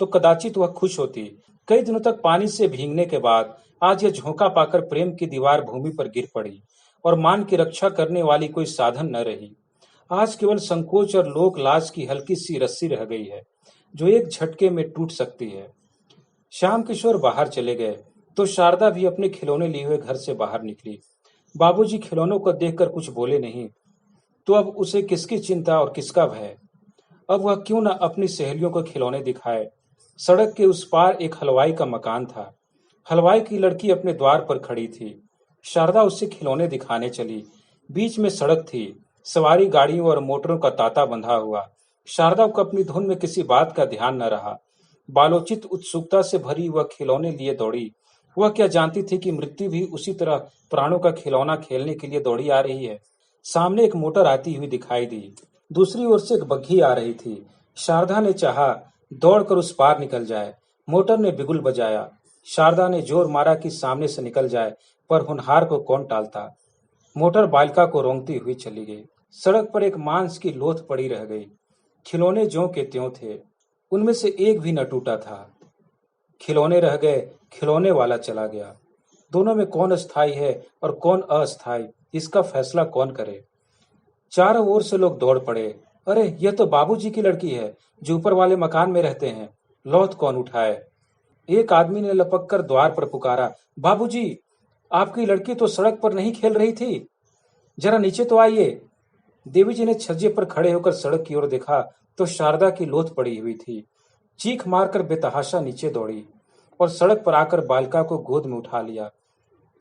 तो कदाचित वह खुश होती। कई दिनों तक पानी से भीगने के बाद आज यह झोंका पाकर प्रेम की दीवार भूमि पर गिर पड़ी और मान की रक्षा करने वाली कोई साधन न रही। आज केवल संकोच और लोक लाज की हल्की सी रस्सी रह गई है जो एक झटके में टूट सकती है। श्याम किशोर बाहर चले गए तो शारदा भी अपने खिलौने लिए हुए घर से बाहर निकली। बाबूजी खिलौनों को देखकर कुछ बोले नहीं तो अब उसे किसकी चिंता और किसका भय? अब वह क्यों न अपनी सहेलियों को खिलौने दिखाए। सड़क के उस पार एक हलवाई का मकान था। हलवाई की लड़की अपने द्वार पर खड़ी थी। शारदा उससे खिलौने दिखाने चली। बीच में सड़क थी, सवारी गाड़ियों और मोटरों का तांता बंधा हुआ। शारदा को अपनी धुन में किसी बात का ध्यान न रहा। बालोचित उत्सुकता से भरी वह खिलौने लिए दौड़ी। वह क्या जानती थी कि मृत्यु भी उसी तरह प्राणों का खिलौना खेलने के लिए दौड़ी आ रही है। सामने एक मोटर आती हुई दिखाई दी। दूसरी ओर से एक बग्घी आ रही थी। शारदा ने चाहा दौड़कर उस पार निकल जाए। मोटर ने बिगुल बजाया। शारदा ने जोर मारा कि सामने से निकल जाए, पर होनहार को कौन टालता। मोटर बालिका को रोंगती हुई चली गई। सड़क पर एक मांस की लोथ पड़ी रह गई। खिलौने ज्यों के त्यों थे, उनमें से एक भी न टूटा था। खिलौने रह गए, खिलौने वाला चला गया। दोनों में कौन स्थायी है और कौन अस्थायी, इसका फैसला कौन करे? चारों ओर से लोग दौड़ पड़े। अरे, यह तो बाबूजी की लड़की है जो ऊपर वाले मकान में रहते हैं। लौथ कौन उठाए? एक आदमी ने लपक कर द्वार पर पुकारा, बाबूजी, आपकी लड़की तो सड़क पर नहीं खेल रही थी, जरा नीचे तो आइए। देवी जी ने छज्जे पर खड़े होकर सड़क की ओर देखा तो शारदा की लोथ पड़ी हुई थी। चीख मारकर बेतहाशा नीचे दौड़ी और सड़क पर आकर बालिका को गोद में उठा लिया।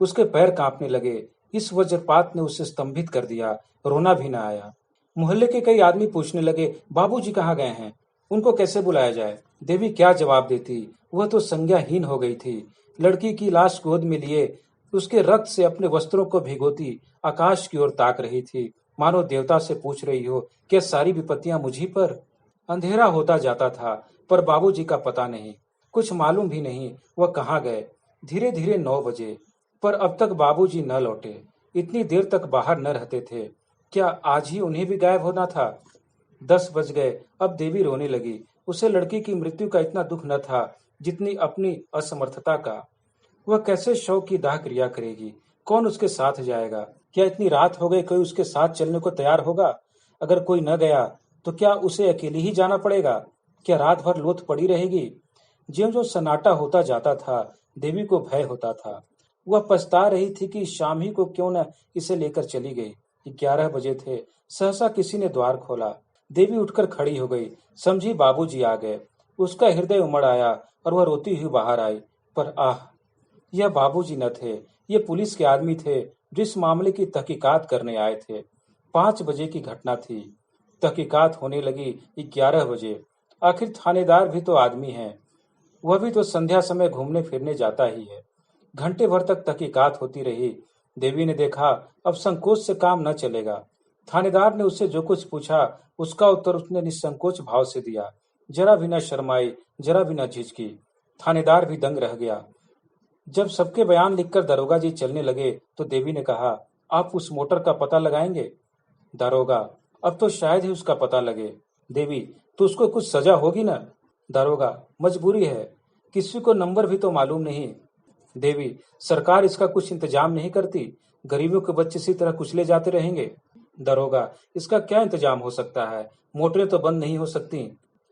उसके पैर कांपने लगे। इस वज्रपात ने उसे स्तंभित कर दिया। रोना भी न आया। मोहल्ले के कई आदमी पूछने लगे, बाबूजी कहाँ गए हैं? उनको कैसे बुलाया जाए? देवी क्या जवाब देती? वह तो संज्ञाहीन हो गई थी। लड़की की लाश गोद में लिए उसके रक्त से अपने वस्त्रों को भिगोती आकाश की ओर ताक रही थी, मानो देवता से पूछ रही हो, क्या सारी विपत्तियां मुझी पर? अंधेरा होता जाता था, पर बाबूजी का पता नहीं। कुछ मालूम भी नहीं वह कहाँ गए। धीरे धीरे 9 बजे, पर अब तक बाबूजी न लौटे। इतनी देर तक बाहर न रहते थे। क्या आज ही उन्हें भी गायब होना था? 10 बज गए। अब देवी रोने लगी। उसे लड़की की मृत्यु का इतना दुख न था जितनी अपनी असमर्थता का। वह कैसे शव की दाह क्रिया करेगी? कौन उसके साथ जाएगा? क्या इतनी रात हो गई कोई उसके साथ चलने को तैयार होगा? अगर कोई न गया तो क्या उसे अकेले ही जाना पड़ेगा? क्या रात भर लोथ पड़ी रहेगी? ज्यों ज्यों सन्नाटा होता जाता था, देवी को भय होता था। वह पछता रही थी कि शाम ही को क्यों न इसे लेकर चली गई। 11 बजे थे। सहसा किसी ने द्वार खोला। देवी उठकर खड़ी हो गई। समझी बाबूजी आ गए। उसका हृदय उमड़ आया और वह रोती हुई बाहर आई। पर आह, यह बाबूजी न थे, ये पुलिस के आदमी थे जो इस मामले की तहकीकात करने आए थे। 5 बजे की घटना थी। तहकीकात होने लगी 11 बजे। आखिर थानेदार भी तो आदमी है, वह भी तो संध्या समय घूमने फिरने जाता ही है। घंटे भर तक तहकीकात होती रही। देवी ने देखा अब संकोच से काम न चलेगा। थानेदार ने उससे जो कुछ पूछा उसका उत्तर उसने निसंकोच भाव से दिया, जरा भी न शर्माई, जरा भी न झिझकी। थानेदार भी दंग रह गया। जब सबके बयान लिखकर दारोगा जी चलने लगे तो देवी ने कहा, आप उस मोटर का पता लगाएंगे? दारोगा, अब तो शायद ही उसका पता लगे। देवी, तो उसको कुछ सजा होगी ना? दारोगा, मजबूरी है, किसी को नंबर भी तो मालूम नहीं। देवी, सरकार इसका कुछ इंतजाम नहीं करती? गरीबों के बच्चे इसी तरह कुचले जाते रहेंगे? दारोगा, इसका क्या इंतजाम हो सकता है? मोटरें तो बंद नहीं हो सकती।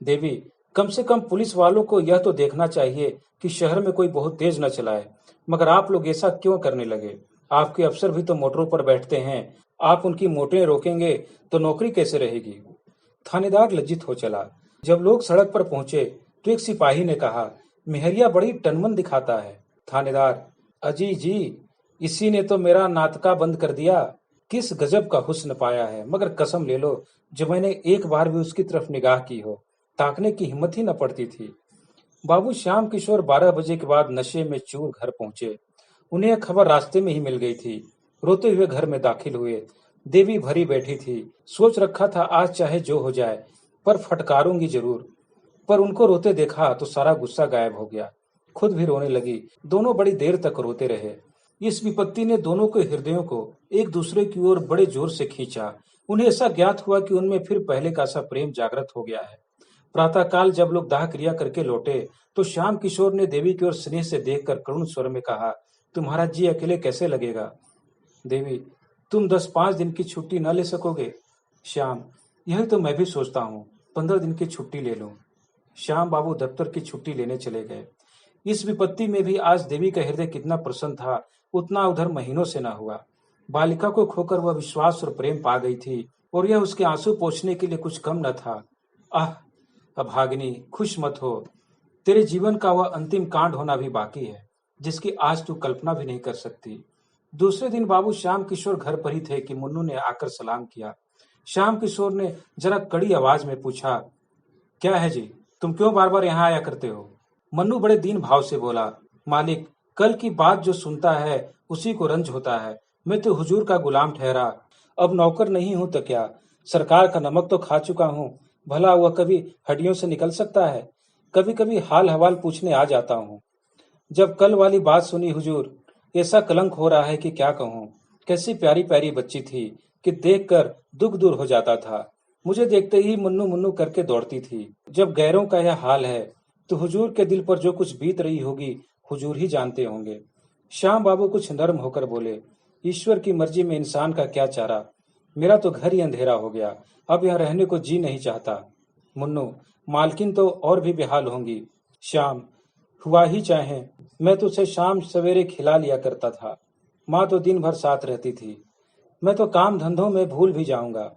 देवी, कम से कम पुलिस वालों को यह तो देखना चाहिए कि शहर में कोई बहुत तेज न चलाए। मगर आप लोग ऐसा क्यों करने लगे? आपके अफसर भी तो मोटरों पर बैठते हैं। आप उनकी मोटरें रोकेंगे तो नौकरी कैसे रहेगी? थानेदार लज्जित हो चला। जब लोग सड़क पर पहुंचे तो एक सिपाही ने कहा, मेहरिया बड़ी टनमन दिखाता है। थानेदार, अजी जी, इसी ने तो मेरा नातका बंद कर दिया। किस गजब का हुस्न पाया है, मगर कसम ले लो, जो मैंने एक बार भी उसकी तरफ निगाह की हो, ताकने की हिम्मत ही न पड़ती थी। बाबू श्याम किशोर 12 बजे के बाद नशे में चूर घर पहुंचे। उन्हें यह खबर रास्ते में ही मिल गई थी। रोते हुए घर में दाखिल हुए। देवी भरी बैठी थी। सोच रखा था आज चाहे जो हो जाए, पर फटकारूंगी जरूर। पर उनको रोते देखा तो सारा गुस्सा गायब हो गया। खुद भी रोने लगी। दोनों बड़ी देर तक रोते रहे। इस विपत्ति ने दोनों के हृदयों को एक दूसरे की ओर बड़े जोर से खींचा। उन्हें ऐसा ज्ञात हुआ कि उनमें फिर पहले का सा प्रेम जागृत हो गया है। प्रातःकाल जब लोग दाह क्रिया करके लौटे तो श्याम किशोर ने देवी की ओर स्नेह से देखकर करुण स्वर में कहा, तुम्हारा जी अकेले कैसे लगेगा? देवी, तुम 10-5 दिन की छुट्टी न ले सकोगे? श्याम, यही तो मैं भी सोचता हूँ, 15 दिन की छुट्टी ले लूं। श्याम बाबू दफ्तर की छुट्टी लेने चले गए। इस विपत्ति में भी आज देवी का हृदय कितना प्रसन्न था, उतना उधर महीनों से न हुआ। बालिका को खोकर वह विश्वास और प्रेम पा गई थी, और यह उसके आंसू पोंछने के लिए कुछ कम न था। आह, अभागिनी, खुश मत हो। तेरे जीवन का वह अंतिम कांड होना भी बाकी है, जिसकी आज तू कल्पना भी नहीं कर सकती। दूसरे दिन बाबू श्याम किशोर घर पर ही थे कि मुन्नू ने आकर सलाम किया। श्याम किशोर ने जरा कड़ी आवाज में पूछा, क्या है जी, तुम क्यों बार बार यहाँ आया करते हो? मन्नू बड़े दीन भाव से बोला, मालिक, कल की बात जो सुनता है उसी को रंज होता है। मैं तो हुजूर का गुलाम ठहरा, अब नौकर नहीं हूं तो क्या, सरकार का नमक तो खा चुका हूँ। भला वह कभी हड्डियों से निकल सकता है? कभी कभी हाल हवाल पूछने आ जाता हूँ। जब कल वाली बात सुनी हुजूर, ऐसा कलंक हो रहा है कि क्या कहूँ। कैसी प्यारी प्यारी बच्ची थी कि देखकर दुख दूर हो जाता था। मुझे देखते ही मुन्नू मुन्नू करके दौड़ती थी। जब गैरों का यह हाल है तो हुजूर के दिल पर जो कुछ बीत रही होगी हुजूर ही जानते होंगे। श्याम बाबू कुछ नर्म होकर बोले, ईश्वर की मर्जी में इंसान का क्या चारा। मेरा तो घर ही अंधेरा हो गया, अब यहाँ रहने को जी नहीं चाहता। मुन्नू, मालकिन तो और भी बेहाल होंगी। श्याम, हुआ ही चाहे, मैं तो उसे शाम सवेरे खिला लिया करता था। माँ तो दिन भर साथ रहती थी। मैं तो काम धंधों में भूल भी जाऊंगा,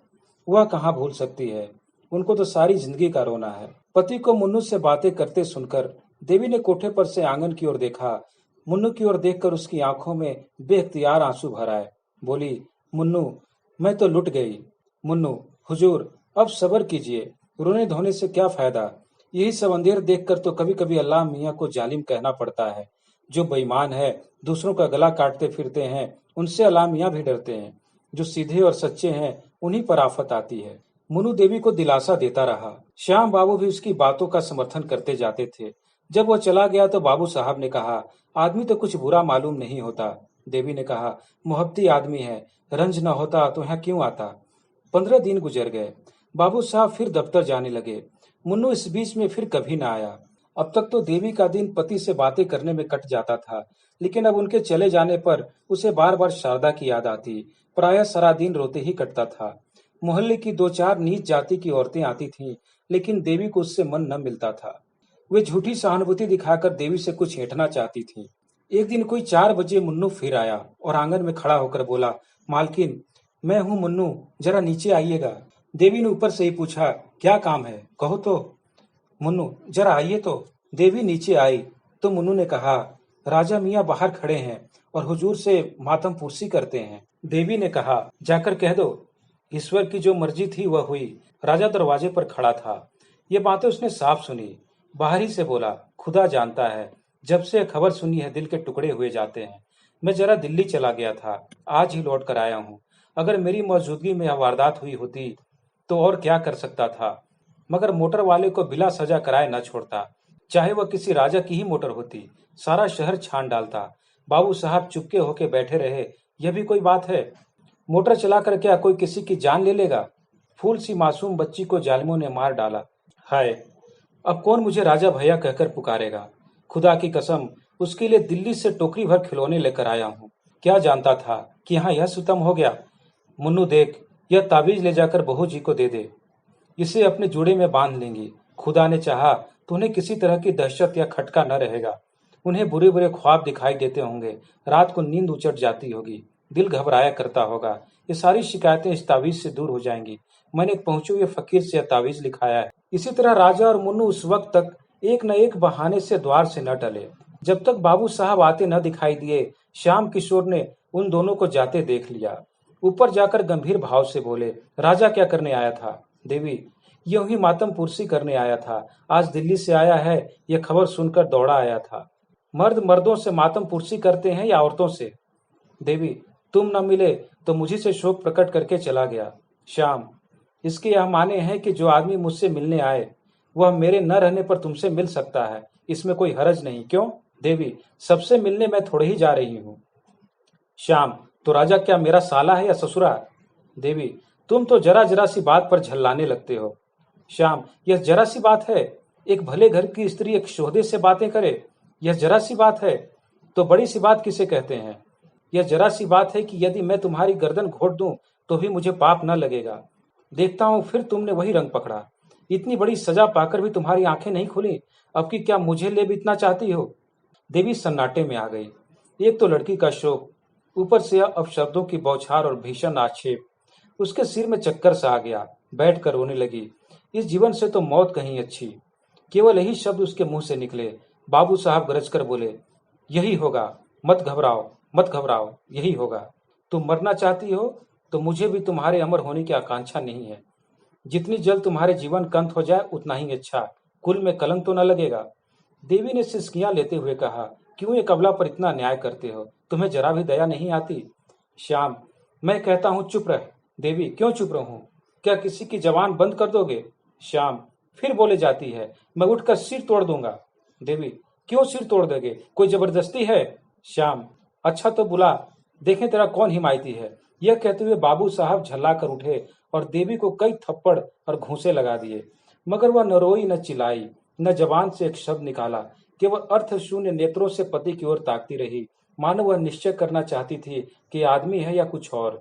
वह कहाँ भूल सकती है। उनको तो सारी जिंदगी का रोना है। पति को मुन्नू से बातें करते सुनकर देवी ने कोठे पर से आंगन की ओर देखा। मुन्नू की ओर देखकर उसकी आंखों में बेख्तियार आंसू भर आए। बोली, मुन्नू, मैं तो लुट गई। मुन्नू, हुजूर, अब सब्र कीजिए, रोने धोने से क्या फायदा। यही सब अंधेर देखकर तो कभी कभी अल्लाह मियाँ को जालिम कहना पड़ता है। जो बेईमान है, दूसरों का गला काटते फिरते हैं, उनसे अल्लाह मियाँ भी डरते हैं। जो सीधे और सच्चे हैं, उन्हीं पर आफत आती है। मुन्नू देवी को दिलासा देता रहा। श्याम बाबू भी उसकी बातों का समर्थन करते जाते थे। जब वह चला गया तो बाबू साहब ने कहा, आदमी तो कुछ बुरा मालूम नहीं होता। देवी ने कहा, मोहब्बती आदमी है, रंज न होता तो यहाँ क्यों आता। 15 दिन गुजर गए। बाबू साहब फिर दफ्तर जाने लगे। मुन्नू इस बीच में फिर कभी न आया। अब तक तो देवी का दिन पति से बातें करने में कट जाता था, लेकिन अब उनके चले जाने पर उसे बार बार शारदा की याद आती। प्रायः सारा दिन रोते ही कटता था। मोहल्ले की 2-4 नीच जाति की औरतें आती थीं, लेकिन देवी को उससे मन न मिलता था। वे झूठी सहानुभूति दिखाकर देवी से कुछ ऐंठना चाहती थीं। एक दिन कोई 4 बजे मुन्नू फिर आया और आंगन में खड़ा होकर बोला, मालकिन, मैं हूँ मुन्नू, जरा नीचे आइएगा। देवी ने ऊपर से ही पूछा, क्या काम है, कहो तो। मुन्नू, जरा आइए तो। देवी नीचे आई तो मुन्नू ने कहा, राजा मियाँ बाहर खड़े हैं और हुजूर से मातम पुरसी करते हैं। देवी ने कहा, जाकर कह दो, ईश्वर की जो मर्जी थी वह हुई। राजा दरवाजे पर खड़ा था। ये बातें उसने साफ सुनी। बाहर ही से बोला, खुदा जानता है, जब से खबर सुनी है दिल के टुकड़े हुए जाते हैं। मैं जरा दिल्ली चला गया था, आज ही लौट कर आया हूँ। अगर मेरी मौजूदगी में यह वारदात हुई होती तो और क्या कर सकता था, मगर मोटर वाले को बिला सजा कराए न छोड़ता। चाहे वह किसी राजा की ही मोटर होती, सारा शहर छान डालता। बाबू साहब चुपके होके बैठे रहे, यह भी कोई बात है? मोटर चलाकर क्या कोई किसी की जान ले लेगा? फूल सी मासूम बच्ची को जालिमों ने मार डाला। हाय, अब कौन मुझे राजा भैया कहकर पुकारेगा? खुदा की कसम, उसके लिए दिल्ली से टोकरी भर खिलौने लेकर आया हूँ। क्या जानता था कि यहाँ यह सितम हो गया। मुन्नू देख, यह ताबीज ले जाकर बहू जी को दे दे, इसे अपने जोड़े में बांध लेंगी। खुदा ने चाहा तो उन्हें किसी तरह की दहशत या खटका न रहेगा। उन्हें बुरे बुरे ख्वाब दिखाई देते होंगे, रात को नींद उचट जाती होगी, दिल घबराया करता होगा। ये सारी शिकायतें इस तावीज से दूर हो जाएंगी। मैंने एक पहुंचे हुए फकीर से यह तावीज लिखाया है। इसी तरह राजा और मुन्नू उस वक्त तक एक न एक बहाने से द्वार से न टले। जब तक बाबू साहब आते न दिखाई दिए, श्याम किशोर ने उन दोनों को जाते देख लिया। ऊपर जाकर गंभीर भाव से बोले, राजा क्या करने आया था? देवी, यूं ही मातम पुरसी करने आया था। आज दिल्ली से आया है, यह खबर सुनकर दौड़ा आया था। मर्द मर्दों से मातम पुरसी करते हैं या औरतों से? देवी, तुम न मिले तो मुझी से शोक प्रकट करके चला गया। श्याम, इसके यह माने हैं कि जो आदमी मुझसे मिलने आए वह मेरे न रहने पर तुमसे मिल सकता है, इसमें कोई हरज नहीं, क्यों? देवी, सबसे मिलने मैं थोड़े ही जा रही हूँ। श्याम, तो राजा क्या मेरा साला है या ससुरा? देवी, तुम तो जरा जरा सी बात पर झल्लाने लगते हो। श्याम, यह जरा सी बात है? एक भले घर की स्त्री एक शोहदे से बातें करे, यह जरा सी बात है? तो बड़ी सी बात किसे कहते हैं? यह जरा सी बात है कि यदि मैं तुम्हारी गर्दन घोट दूं तो भी मुझे पाप न लगेगा। देखता हूं फिर तुमने वही रंग पकड़ा। इतनी बड़ी सजा पाकर भी तुम्हारी आंखें नहीं खुली। अब की क्या मुझे ले बीतना चाहती हो? देवी सन्नाटे में आ गई। एक तो लड़की का शोक, ऊपर से अब शब्दों की बौछार और भीषण आक्षेप। उसके सिर में चक्कर सा आ गया, बैठ कर रोने लगी। इस जीवन से तो मौत कहीं अच्छी। केवल यही शब्द उसके मुंह से निकले। बाबू साहब गरज कर बोले, यही होगा, मत घबराओ मत घबराओ, यही होगा। तुम मरना चाहती हो तो मुझे भी तुम्हारे अमर होने की आकांक्षा नहीं है। जितनी जल्द तुम्हारे जीवन का अंत हो जाए उतना ही अच्छा, कुल में कलंक तो न लगेगा। देवी ने सिसकियां लेते हुए कहा, क्यों एक अबला पर इतना न्याय करते हो? तुम्हें जरा भी दया नहीं आती? श्याम, मैं कहता हूँ चुप रह। देवी, क्यों चुप रहूं? क्या किसी की जबान बंद कर दोगे? श्याम, फिर बोले जाती है, मैं उठकर सिर तोड़ दूंगा। देवी, क्यों सिर तोड़ दोगे? कोई जबरदस्ती है? श्याम, अच्छा तो बुला, देखें तेरा कौन हिमायती है। यह कहते हुए बाबू साहब झल्ला कर उठे और देवी को कई थप्पड़ और घूंसे लगा दिए, मगर वह न रोई न चिल्लाई, न जबान से एक शब्द निकाला। केवल अर्थ शून्य नेत्रों से पति की ओर ताकती रही, मानो वह निश्चय करना चाहती थी कि आदमी है या कुछ और।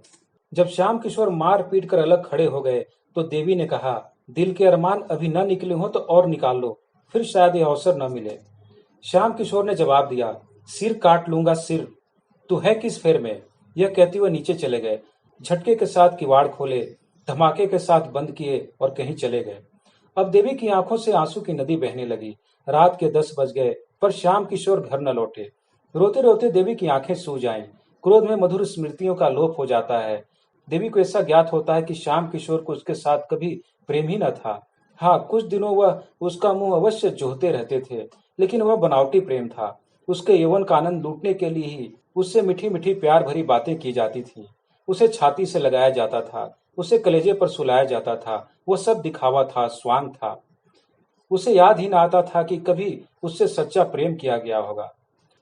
जब श्याम किशोर मार पीट कर अलग खड़े हो गए तो देवी ने कहा, दिल के अरमान अभी न निकले हो तो और निकाल लो, फिर शायद यह अवसर न मिले। श्याम किशोर ने जवाब दिया, सिर काट लूंगा सिर। तू है किस फेर में? यह कहते हुए नीचे चले गए। झटके के साथ किवाड़ खोले, धमाके के साथ बंद किए और कहीं चले गए। अब देवी की आंखों से आंसू की नदी बहने लगी। रात के 10 बज गए पर श्याम किशोर घर न लौटे। रोते रोते देवी की आंखें सूज आईं। क्रोध में मधुर स्मृतियों का लोप हो जाता है। देवी को ऐसा ज्ञात होता है कि श्याम किशोर को उसके साथ कभी प्रेम ही न था। हाँ, कुछ दिनों वह उसका मुंह अवश्य जोहते रहते थे, लेकिन वह बनावटी प्रेम था। उसके यौवन का आनंद लूटने के लिए ही उससे मीठी मीठी प्यार भरी बातें की जाती थी। उसे छाती से लगाया जाता था, उसे कलेजे पर सुलाया जाता था। वह सब दिखावा था, स्वांग था। उसे याद ही न आता था कि कभी उससे सच्चा प्रेम किया गया होगा।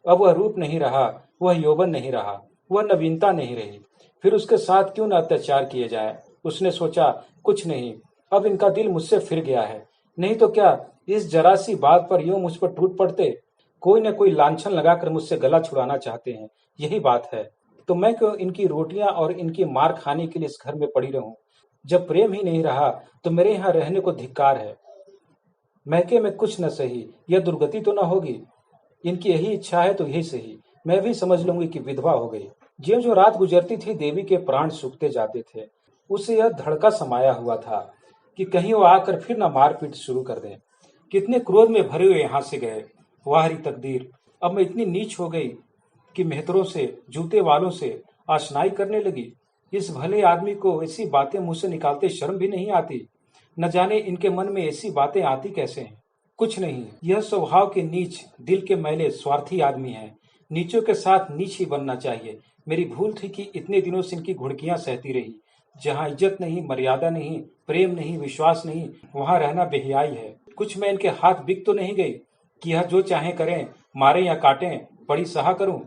अब वह रूप नहीं रहा, वह यौवन नहीं रहा, वह नवीनता नहीं रही। फिर उसके साथ क्यों न अत्याचार किए जाए। उसने सोचा, कुछ नहीं, अब इनका दिल मुझसे फिर गया है। नहीं तो क्या इस जरा सी बात पर यूं मुझ पर टूट पड़ते। कोई न कोई लांछन लगाकर मुझसे गला छुड़ाना चाहते हैं, यही बात है। तो मैं क्यों इनकी रोटियां और इनकी मार खाने के लिए इस घर में पड़ी रहूं? जब प्रेम ही नहीं रहा तो मेरे यहाँ रहने को धिक्कार है। मैके में कुछ न सही, यह दुर्गति तो न होगी। इनकी यही इच्छा है तो यही सही, मैं भी समझ लूंगी कि विधवा हो गई। ज्यों जो रात गुजरती थी देवी के प्राण सूखते जाते थे। उसे यह धड़का समाया हुआ था कि कहीं वो आकर फिर न मारपीट शुरू कर दें। कितने क्रोध में भरे हुए यहाँ से गए। वाहरी तकदीर, अब मैं इतनी नीच हो गई कि मेहतरों से, जूते वालों से आशनाई करने लगी। इस भले आदमी को ऐसी बातें मुंह से निकालते शर्म भी नहीं आती। न जाने इनके मन में ऐसी बातें आती कैसे हैं। कुछ नहीं, यह स्वभाव के नीच, दिल के मैले, स्वार्थी आदमी हैं। नीचों के साथ नीच ही बनना चाहिए। मेरी भूल थी कि इतने दिनों से इनकी घुड़कियां सहती रही। जहाँ इज्जत नहीं, मर्यादा नहीं, प्रेम नहीं, विश्वास नहीं, वहां रहना बेहयाई है। कुछ मैं इनके हाथ बिक तो नहीं गई कि यह जो चाहे करें, मारे या काटें, बड़ी सहा करूं।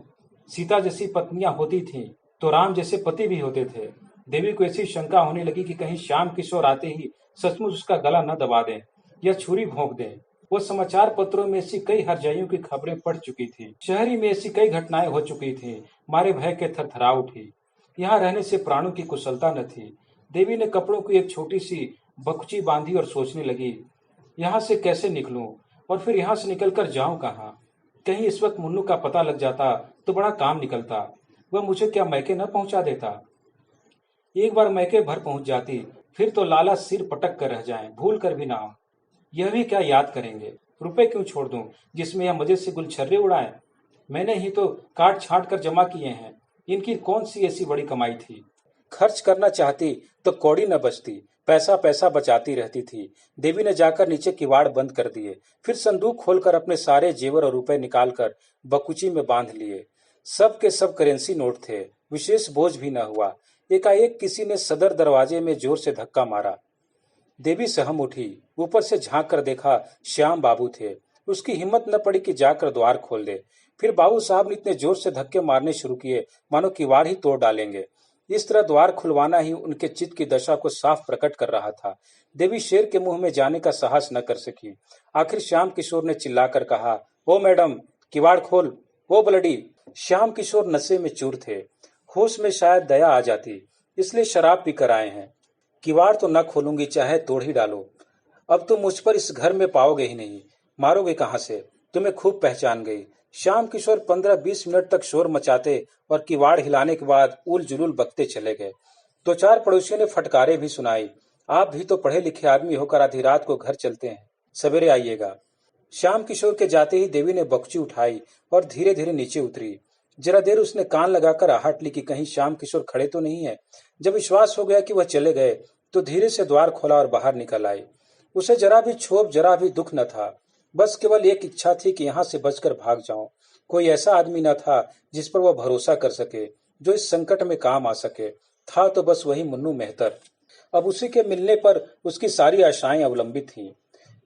सीता जैसी पत्नियां होती थीं तो राम जैसे पति भी होते थे। देवी को ऐसी शंका होने लगी कि कहीं श्याम किशोर आते ही सचमुच उसका गला न दबा दें या छुरी भोंक दें। वो समाचार पत्रों में ऐसी कई हरजाइयों की खबरें पढ़ चुकी थी। शहरी में ऐसी कई घटनाएं हो चुकी थी। मारे भय के थरथरा उठी। यहाँ रहने से प्राणों की कुशलता न थी। देवी ने कपड़ों की एक छोटी सी बकुची बांधी और सोचने लगी, यहाँ से कैसे निकलूं और फिर यहाँ से निकलकर जाऊं कहाँ। कहीं इस वक्त मुन्नू का पता लग जाता तो बड़ा काम निकलता। वह मुझे क्या मैके न पहुंचा देता। एक बार मैके भर पहुंच जाती फिर तो लाला सिर पटक कर रह जाएं, भूल कर भी ना आऊं। यह भी क्या याद करेंगे। रुपए क्यों छोड़ दूं जिसमें यह मजे से गुलछर्रे उड़ाएं। मैंने ही तो काट छांट कर जमा किए हैं। इनकी कौन सी ऐसी बड़ी कमाई थी। खर्च करना चाहती तो कौड़ी न बचती। पैसा पैसा बचाती रहती थी। देवी ने जाकर नीचे किवाड़ बंद कर दिए। फिर संदूक खोलकर अपने सारे जेवर और रुपए निकालकर बकुची में बांध लिए। सब के सब करेंसी नोट थे। विशेष बोझ भी न हुआ। एकाएक किसी ने सदर दरवाजे में जोर से धक्का मारा। देवी सहम उठी। ऊपर से झांक कर देखा, श्याम बाबू थे। उसकी हिम्मत न पड़ी कि जाकर द्वार खोल दे। फिर बाबू साहब ने इतने जोर से धक्के मारने शुरू किए मानो किवाड़ ही तोड़ डालेंगे। इस तरह द्वार खुलवाना ही उनके चित्त की दशा को साफ प्रकट कर रहा था। देवी शेर के मुंह में जाने का साहस न कर सकी। आखिर श्याम किशोर ने चिल्लाकर कहा, ओ मैडम, किवाड़ खोल। ओ ब्लडी। श्याम किशोर नशे में चूर थे। होश में शायद दया आ जाती, इसलिए शराब पीकर आए हैं। किवाड़ तो न खोलूंगी, चाहे तोड़ ही डालो। अब तुम मुझ पर इस घर में पाओगे ही नहीं। मारोगे कहां से। तुम्हें खूब पहचान गई। श्याम किशोर 15-20 मिनट तक शोर मचाते और किवाड़ हिलाने के बाद उल जुलूल बकते चले गए। दो चार पड़ोसियों ने फटकारे भी सुनाई। आप भी तो पढ़े लिखे आदमी होकर आधी रात को घर चलते हैं, सवेरे आइएगा। श्याम किशोर के जाते ही देवी ने बक्ची उठाई और धीरे धीरे नीचे उतरी। जरा देर उसने कान लगाकर आहट ली कि कहीं श्याम किशोर खड़े तो नहीं है। जब विश्वास हो गया कि वह चले गए तो धीरे से द्वार खोला और बाहर निकल आई। उसे जरा भी क्षोभ, जरा भी दुख न था। बस केवल एक इच्छा थी कि यहाँ से बचकर भाग जाऊं। कोई ऐसा आदमी न था जिस पर वह भरोसा कर सके, जो इस संकट में काम आ सके। था तो बस वही मुन्नू मेहतर। अब उसी के मिलने पर उसकी सारी आशाएं अवलंबित थीं।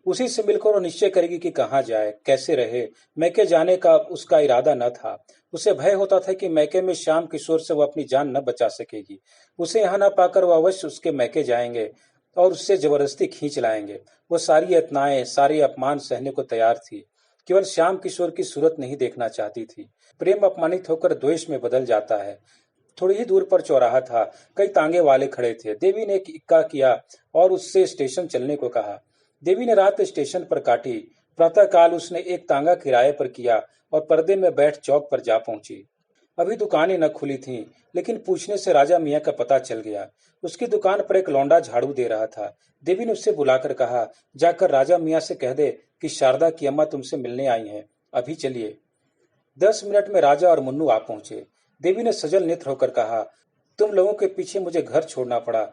उसी से मिलकर वो निश्चय करेगी कि कहाँ जाए, कैसे रहे। मैके जाने का उसका इरादा न था। उसे भय होता था कि मैके में श्याम किशोर से वह अपनी जान न बचा सकेगी। उसे यहाँ न पाकर वह अवश्य उसके मैके जाएंगे और उससे जबरदस्ती खींच लाएंगे। वो सारी यातनाएं, सारे अपमान सहने को तैयार थी। केवल श्याम किशोर की सूरत नहीं देखना चाहती थी। प्रेम अपमानित होकर द्वेष में बदल जाता है। थोड़ी ही दूर पर चौराहा था। कई तांगे वाले खड़े थे। देवी ने एक इक्का किया और उससे स्टेशन चलने को कहा। देवी ने रात स्टेशन पर काटी। प्रातःकाल उसने एक तांगा किराए पर किया और पर्दे में बैठ चौक पर जा पहुंची। अभी दुकानें न खुली थीं, लेकिन पूछने से राजा मियाँ का पता चल गया। उसकी दुकान पर एक लौंडा झाड़ू दे रहा था। देवी ने उससे बुलाकर कहा, जाकर राजा मियाँ से कह दे कि शारदा की अम्मा तुमसे मिलने आई हैं, अभी चलिए। 10 मिनट में राजा और मुन्नू आ पहुंचे। देवी ने सजल नेत्र होकर कहा, तुम लोगों के पीछे मुझे घर छोड़ना पड़ा।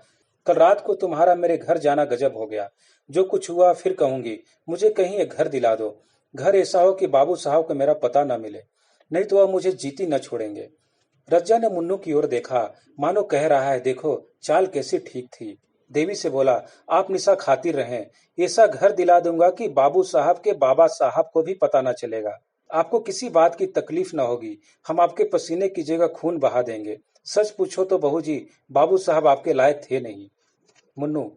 कल रात को तुम्हारा मेरे घर जाना गजब हो गया। जो कुछ हुआ फिर कहूंगी। मुझे कहीं एक घर दिला दो। घर ऐसा हो कि बाबू साहब को मेरा पता न मिले, नहीं तो वह मुझे जीती न छोड़ेंगे। रज्जा ने मुन्नू की ओर देखा, मानो कह रहा है, देखो चाल कैसी ठीक थी। देवी से बोला, आप निशा खातिर रहें। ऐसा घर दिला दूंगा कि बाबू साहब के बाबा साहब को भी पता न चलेगा। आपको किसी बात की तकलीफ न होगी। हम आपके पसीने की जगह खून बहा देंगे। सच पूछो तो बहू जी, बाबू साहब आपके लायक थे नहीं। मुन्नू,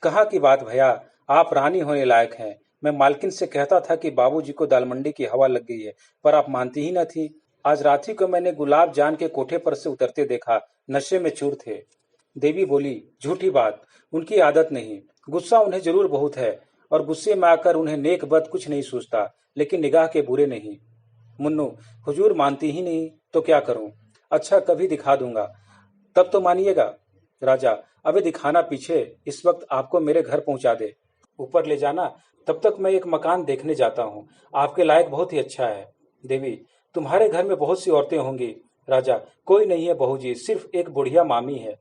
कहाँ की बात भैया, आप रानी होने लायक हैं। मैं मालकिन से कहता था कि बाबूजी को दाल मंडी की हवा लग गई है, पर आप मानती ही न थी। आज रात ही को मैंने गुलाब जान के कोठे पर से उतरते देखा, नशे में चूर थे। देवी बोली, झूठी बात, उनकी आदत नहीं। गुस्सा उन्हें जरूर बहुत है और गुस्से में आकर उन्हें नेक बद कुछ नहीं सोचता, लेकिन निगाह के बुरे नहीं। मुन्नू, हुजूर मानती ही नहीं तो क्या करूं। अच्छा, कभी दिखा दूंगा, तब तो मानिएगा। राजा, अबे दिखाना पीछे, इस वक्त आपको मेरे घर पहुंचा दे। ऊपर ले जाना, तब तक मैं एक मकान देखने जाता हूँ। आपके लायक बहुत ही अच्छा है। देवी, तुम्हारे घर में बहुत सी औरतें होंगी। राजा, कोई नहीं है बहू जी, सिर्फ एक बुढ़िया मामी है।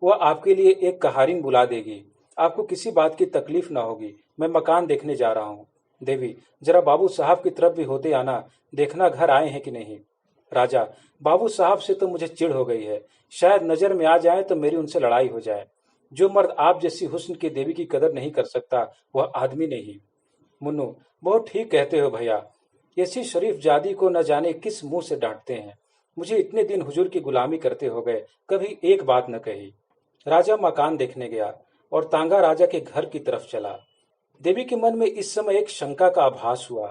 वह आपके लिए एक कहारिन बुला देगी। आपको किसी बात की तकलीफ ना होगी। मैं मकान देखने जा रहा हूँ। देवी, जरा बाबू साहब की तरफ भी होते आना, देखना घर आए हैं कि नहीं। राजा, बाबू साहब से तो मुझे चिढ़ हो गई है। शायद नजर में आ जाए तो मेरी उनसे लड़ाई हो जाए। जो मर्द आप जैसी हुस्न की देवी की कदर नहीं कर सकता वह आदमी नहीं। मुन्नू, बहुत ठीक कहते हो भैया। ऐसी शरीफ जादी को न जाने किस मुंह से डांटते हैं। मुझे इतने दिन हुजूर की गुलामी करते हो गए, कभी एक बात न कही। राजा मकान देखने गया और तांगा राजा के घर की तरफ चला। देवी के मन में इस समय एक शंका का आभास हुआ।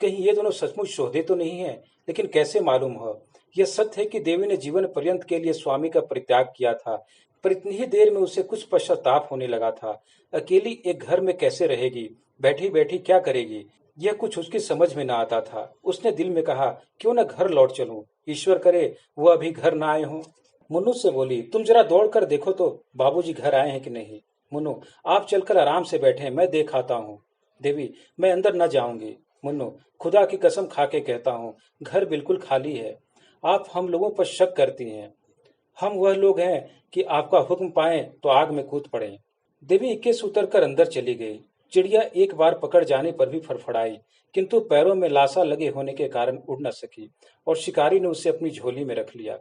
कहीं ये दोनों सचमुच शोधे तो नहीं है, लेकिन कैसे मालूम हो? यह सत्य है कि देवी ने जीवन पर्यंत के लिए स्वामी का परित्याग किया था, पर इतनी ही देर में उसे कुछ पश्चाताप होने लगा था। अकेली एक घर में कैसे रहेगी, बैठी बैठी क्या करेगी, यह कुछ उसकी समझ में न आता था। उसने दिल में कहा, क्यों न घर लौट चलूं, ईश्वर करे वह अभी घर न आए हों। मुन्नू से बोली, तुम जरा दौड़ कर देखो तो बाबूजी घर आए हैं कि नहीं। मुन्नू, आप चलकर आराम से बैठे, मैं देख आता हूँ। देवी, मैं अंदर न जाऊंगी। मुन्नू, खुदा की कसम खा के कहता हूँ, घर बिल्कुल खाली है। आप हम लोगों पर शक करती हैं। हम वह लोग हैं कि आपका हुक्म पाएं तो आग में कूद पड़े। देवी इक्के से उतरकर अंदर चली गई। चिड़िया एक बार पकड़ जाने पर भी फड़फड़ाई, किंतु पैरों में लासा लगे होने के कारण उड़ न सकी और शिकारी ने उसे अपनी झोली में रख लिया।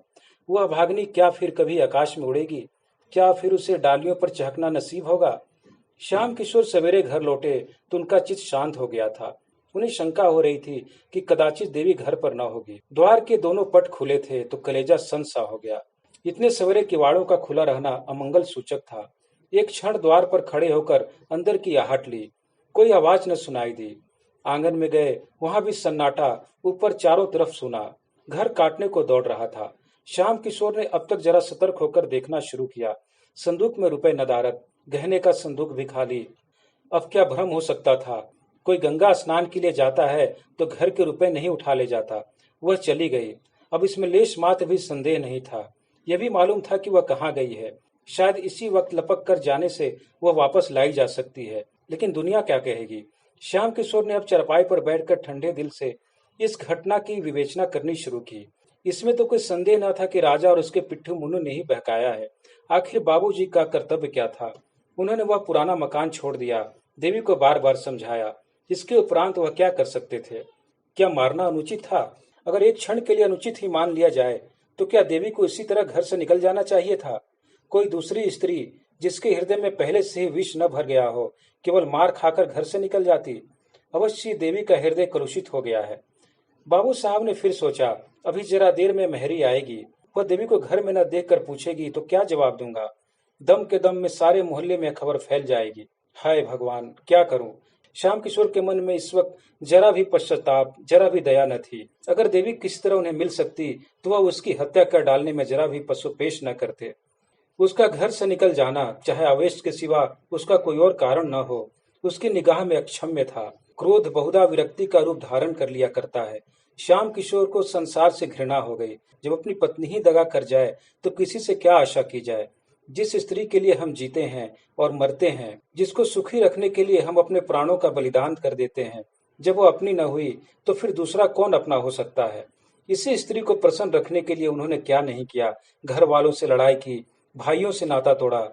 वह भागनी क्या फिर कभी आकाश में उड़ेगी? क्या फिर उसे डालियों पर चहकना नसीब होगा? श्याम किशोर सवेरे घर लौटे तो उनका चित्त शांत हो गया था। उन्हें शंका हो रही थी कि कदाचित देवी घर पर न होगी। द्वार के दोनों पट खुले थे तो कलेजा सन सा हो गया। इतने सवेरे किवाड़ों का खुला रहना अमंगल सूचक था। एक क्षण द्वार पर खड़े होकर अंदर की आहट ली। कोई आवाज न सुनाई दी। आंगन में गए, वहां भी सन्नाटा, ऊपर चारों तरफ सुना। घर काटने को दौड़ रहा था। श्याम किशोर ने अब तक जरा सतर्क होकर देखना शुरू किया। संदूक में रुपए नदारद, गहने का संदूक भी खाली। अब क्या भ्रम हो सकता था? कोई गंगा स्नान के लिए जाता है तो घर के रुपए नहीं उठा ले जाता। वह चली गई। अब इसमें लेश मात्र भी संदेह नहीं था। यह भी मालूम था कि वह कहाँ गई है। शायद इसी वक्त लपक कर जाने से वह वापस लाई जा सकती है, लेकिन दुनिया क्या कहेगी? श्याम किशोर ने अब चारपाई पर बैठकर ठंडे दिल से इस घटना की विवेचना करनी शुरू की। इसमें तो कोई संदेह न था कि राजा और उसके पिट्ठू मुन्नू ने ही बहकाया है। आखिर बाबूजी का कर्तव्य क्या था? उन्होंने वह पुराना मकान छोड़ दिया, देवी को बार बार समझाया। इसके उपरांत वह क्या कर सकते थे? क्या मारना अनुचित था? अगर एक क्षण के लिए अनुचित ही मान लिया जाए तो क्या देवी को इसी तरह घर से निकल जाना चाहिए था? कोई दूसरी स्त्री जिसके हृदय में पहले से ही विष न भर गया हो, केवल मार खाकर घर से निकल जाती? अवश्य देवी का हृदय कलुषित हो गया है। बाबू साहब ने फिर सोचा, अभी जरा देर में मेहरी आएगी, वह देवी को घर में न देखकर पूछेगी तो क्या जवाब दूंगा? दम के दम में सारे मोहल्ले में खबर फैल जाएगी। हाय भगवान, क्या करूं? श्याम किशोर के मन में इस वक्त जरा भी पश्चाताप, जरा भी दया न थी। अगर देवी किसी तरह उन्हें मिल सकती तो वह उसकी हत्या कर डालने में जरा भी पशुपेश न करते। उसका घर से निकल जाना, चाहे आवेश के सिवा उसका कोई और कारण न हो, उसकी निगाह में अक्षम्य था। क्रोध बहुधा विरक्ति का रूप धारण कर लिया करता है। श्याम किशोर को संसार से घृणा हो गई। जब अपनी पत्नी ही दगा कर जाए तो किसी से क्या आशा की जाए? जिस स्त्री के लिए हम जीते हैं और मरते हैं, जिसको सुखी रखने के लिए हम अपने प्राणों का बलिदान कर देते हैं, जब वो अपनी न हुई तो फिर दूसरा कौन अपना हो सकता है? इसी स्त्री को प्रसन्न रखने के लिए उन्होंने क्या नहीं किया। घर वालों से लड़ाई की, भाइयों से नाता तोड़ा,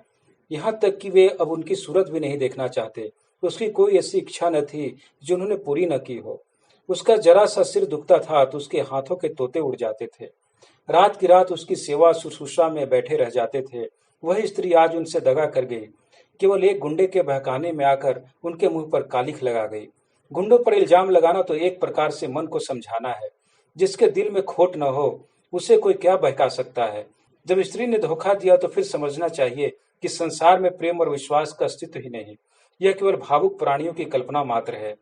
यहाँ तक कि वे अब उनकी सूरत भी नहीं देखना चाहते। उसकी कोई ऐसी इच्छा न थी जो उन्होंने पूरी न की हो। उसका जरा सा सिर दुखता था तो उसके हाथों के तोते उड़ जाते थे। रात की रात उसकी सेवा शुश्रूषा में बैठे रह जाते थे। वही स्त्री आज उनसे दगा कर गई। केवल एक गुंडे के बहकाने में आकर उनके मुंह पर कालिख लगा गई। गुंडों पर इल्जाम लगाना तो एक प्रकार से मन को समझाना है। जिसके दिल में खोट न हो उसे कोई क्या बहका सकता है? जब स्त्री ने धोखा दिया तो फिर समझना चाहिए कि संसार में प्रेम और विश्वास का अस्तित्व ही नहीं, यह केवल भावुक प्राणियों की कल्पना मात्र है।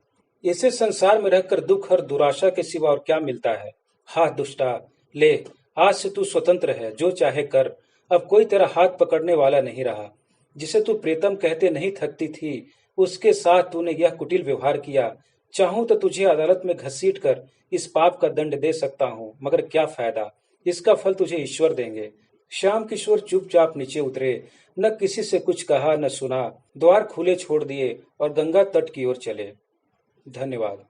ऐसे संसार में रहकर दुख और दुराशा के सिवा और क्या मिलता है? हा दुष्टा, ले, आज से तू स्वतंत्र है, जो चाहे कर। अब कोई तेरा हाथ पकड़ने वाला नहीं रहा। जिसे तू प्रीतम कहते नहीं थकती थी, उसके साथ तूने यह कुटिल व्यवहार किया। चाहूं तो तुझे अदालत में घसीट कर इस पाप का दंड दे सकता हूं, मगर क्या फायदा? इसका फल तुझे ईश्वर देंगे। श्याम किशोर चुपचाप नीचे उतरे, न किसी से कुछ कहा न सुना। द्वार खुले छोड़ दिए और गंगा तट की ओर चले। धन्यवाद।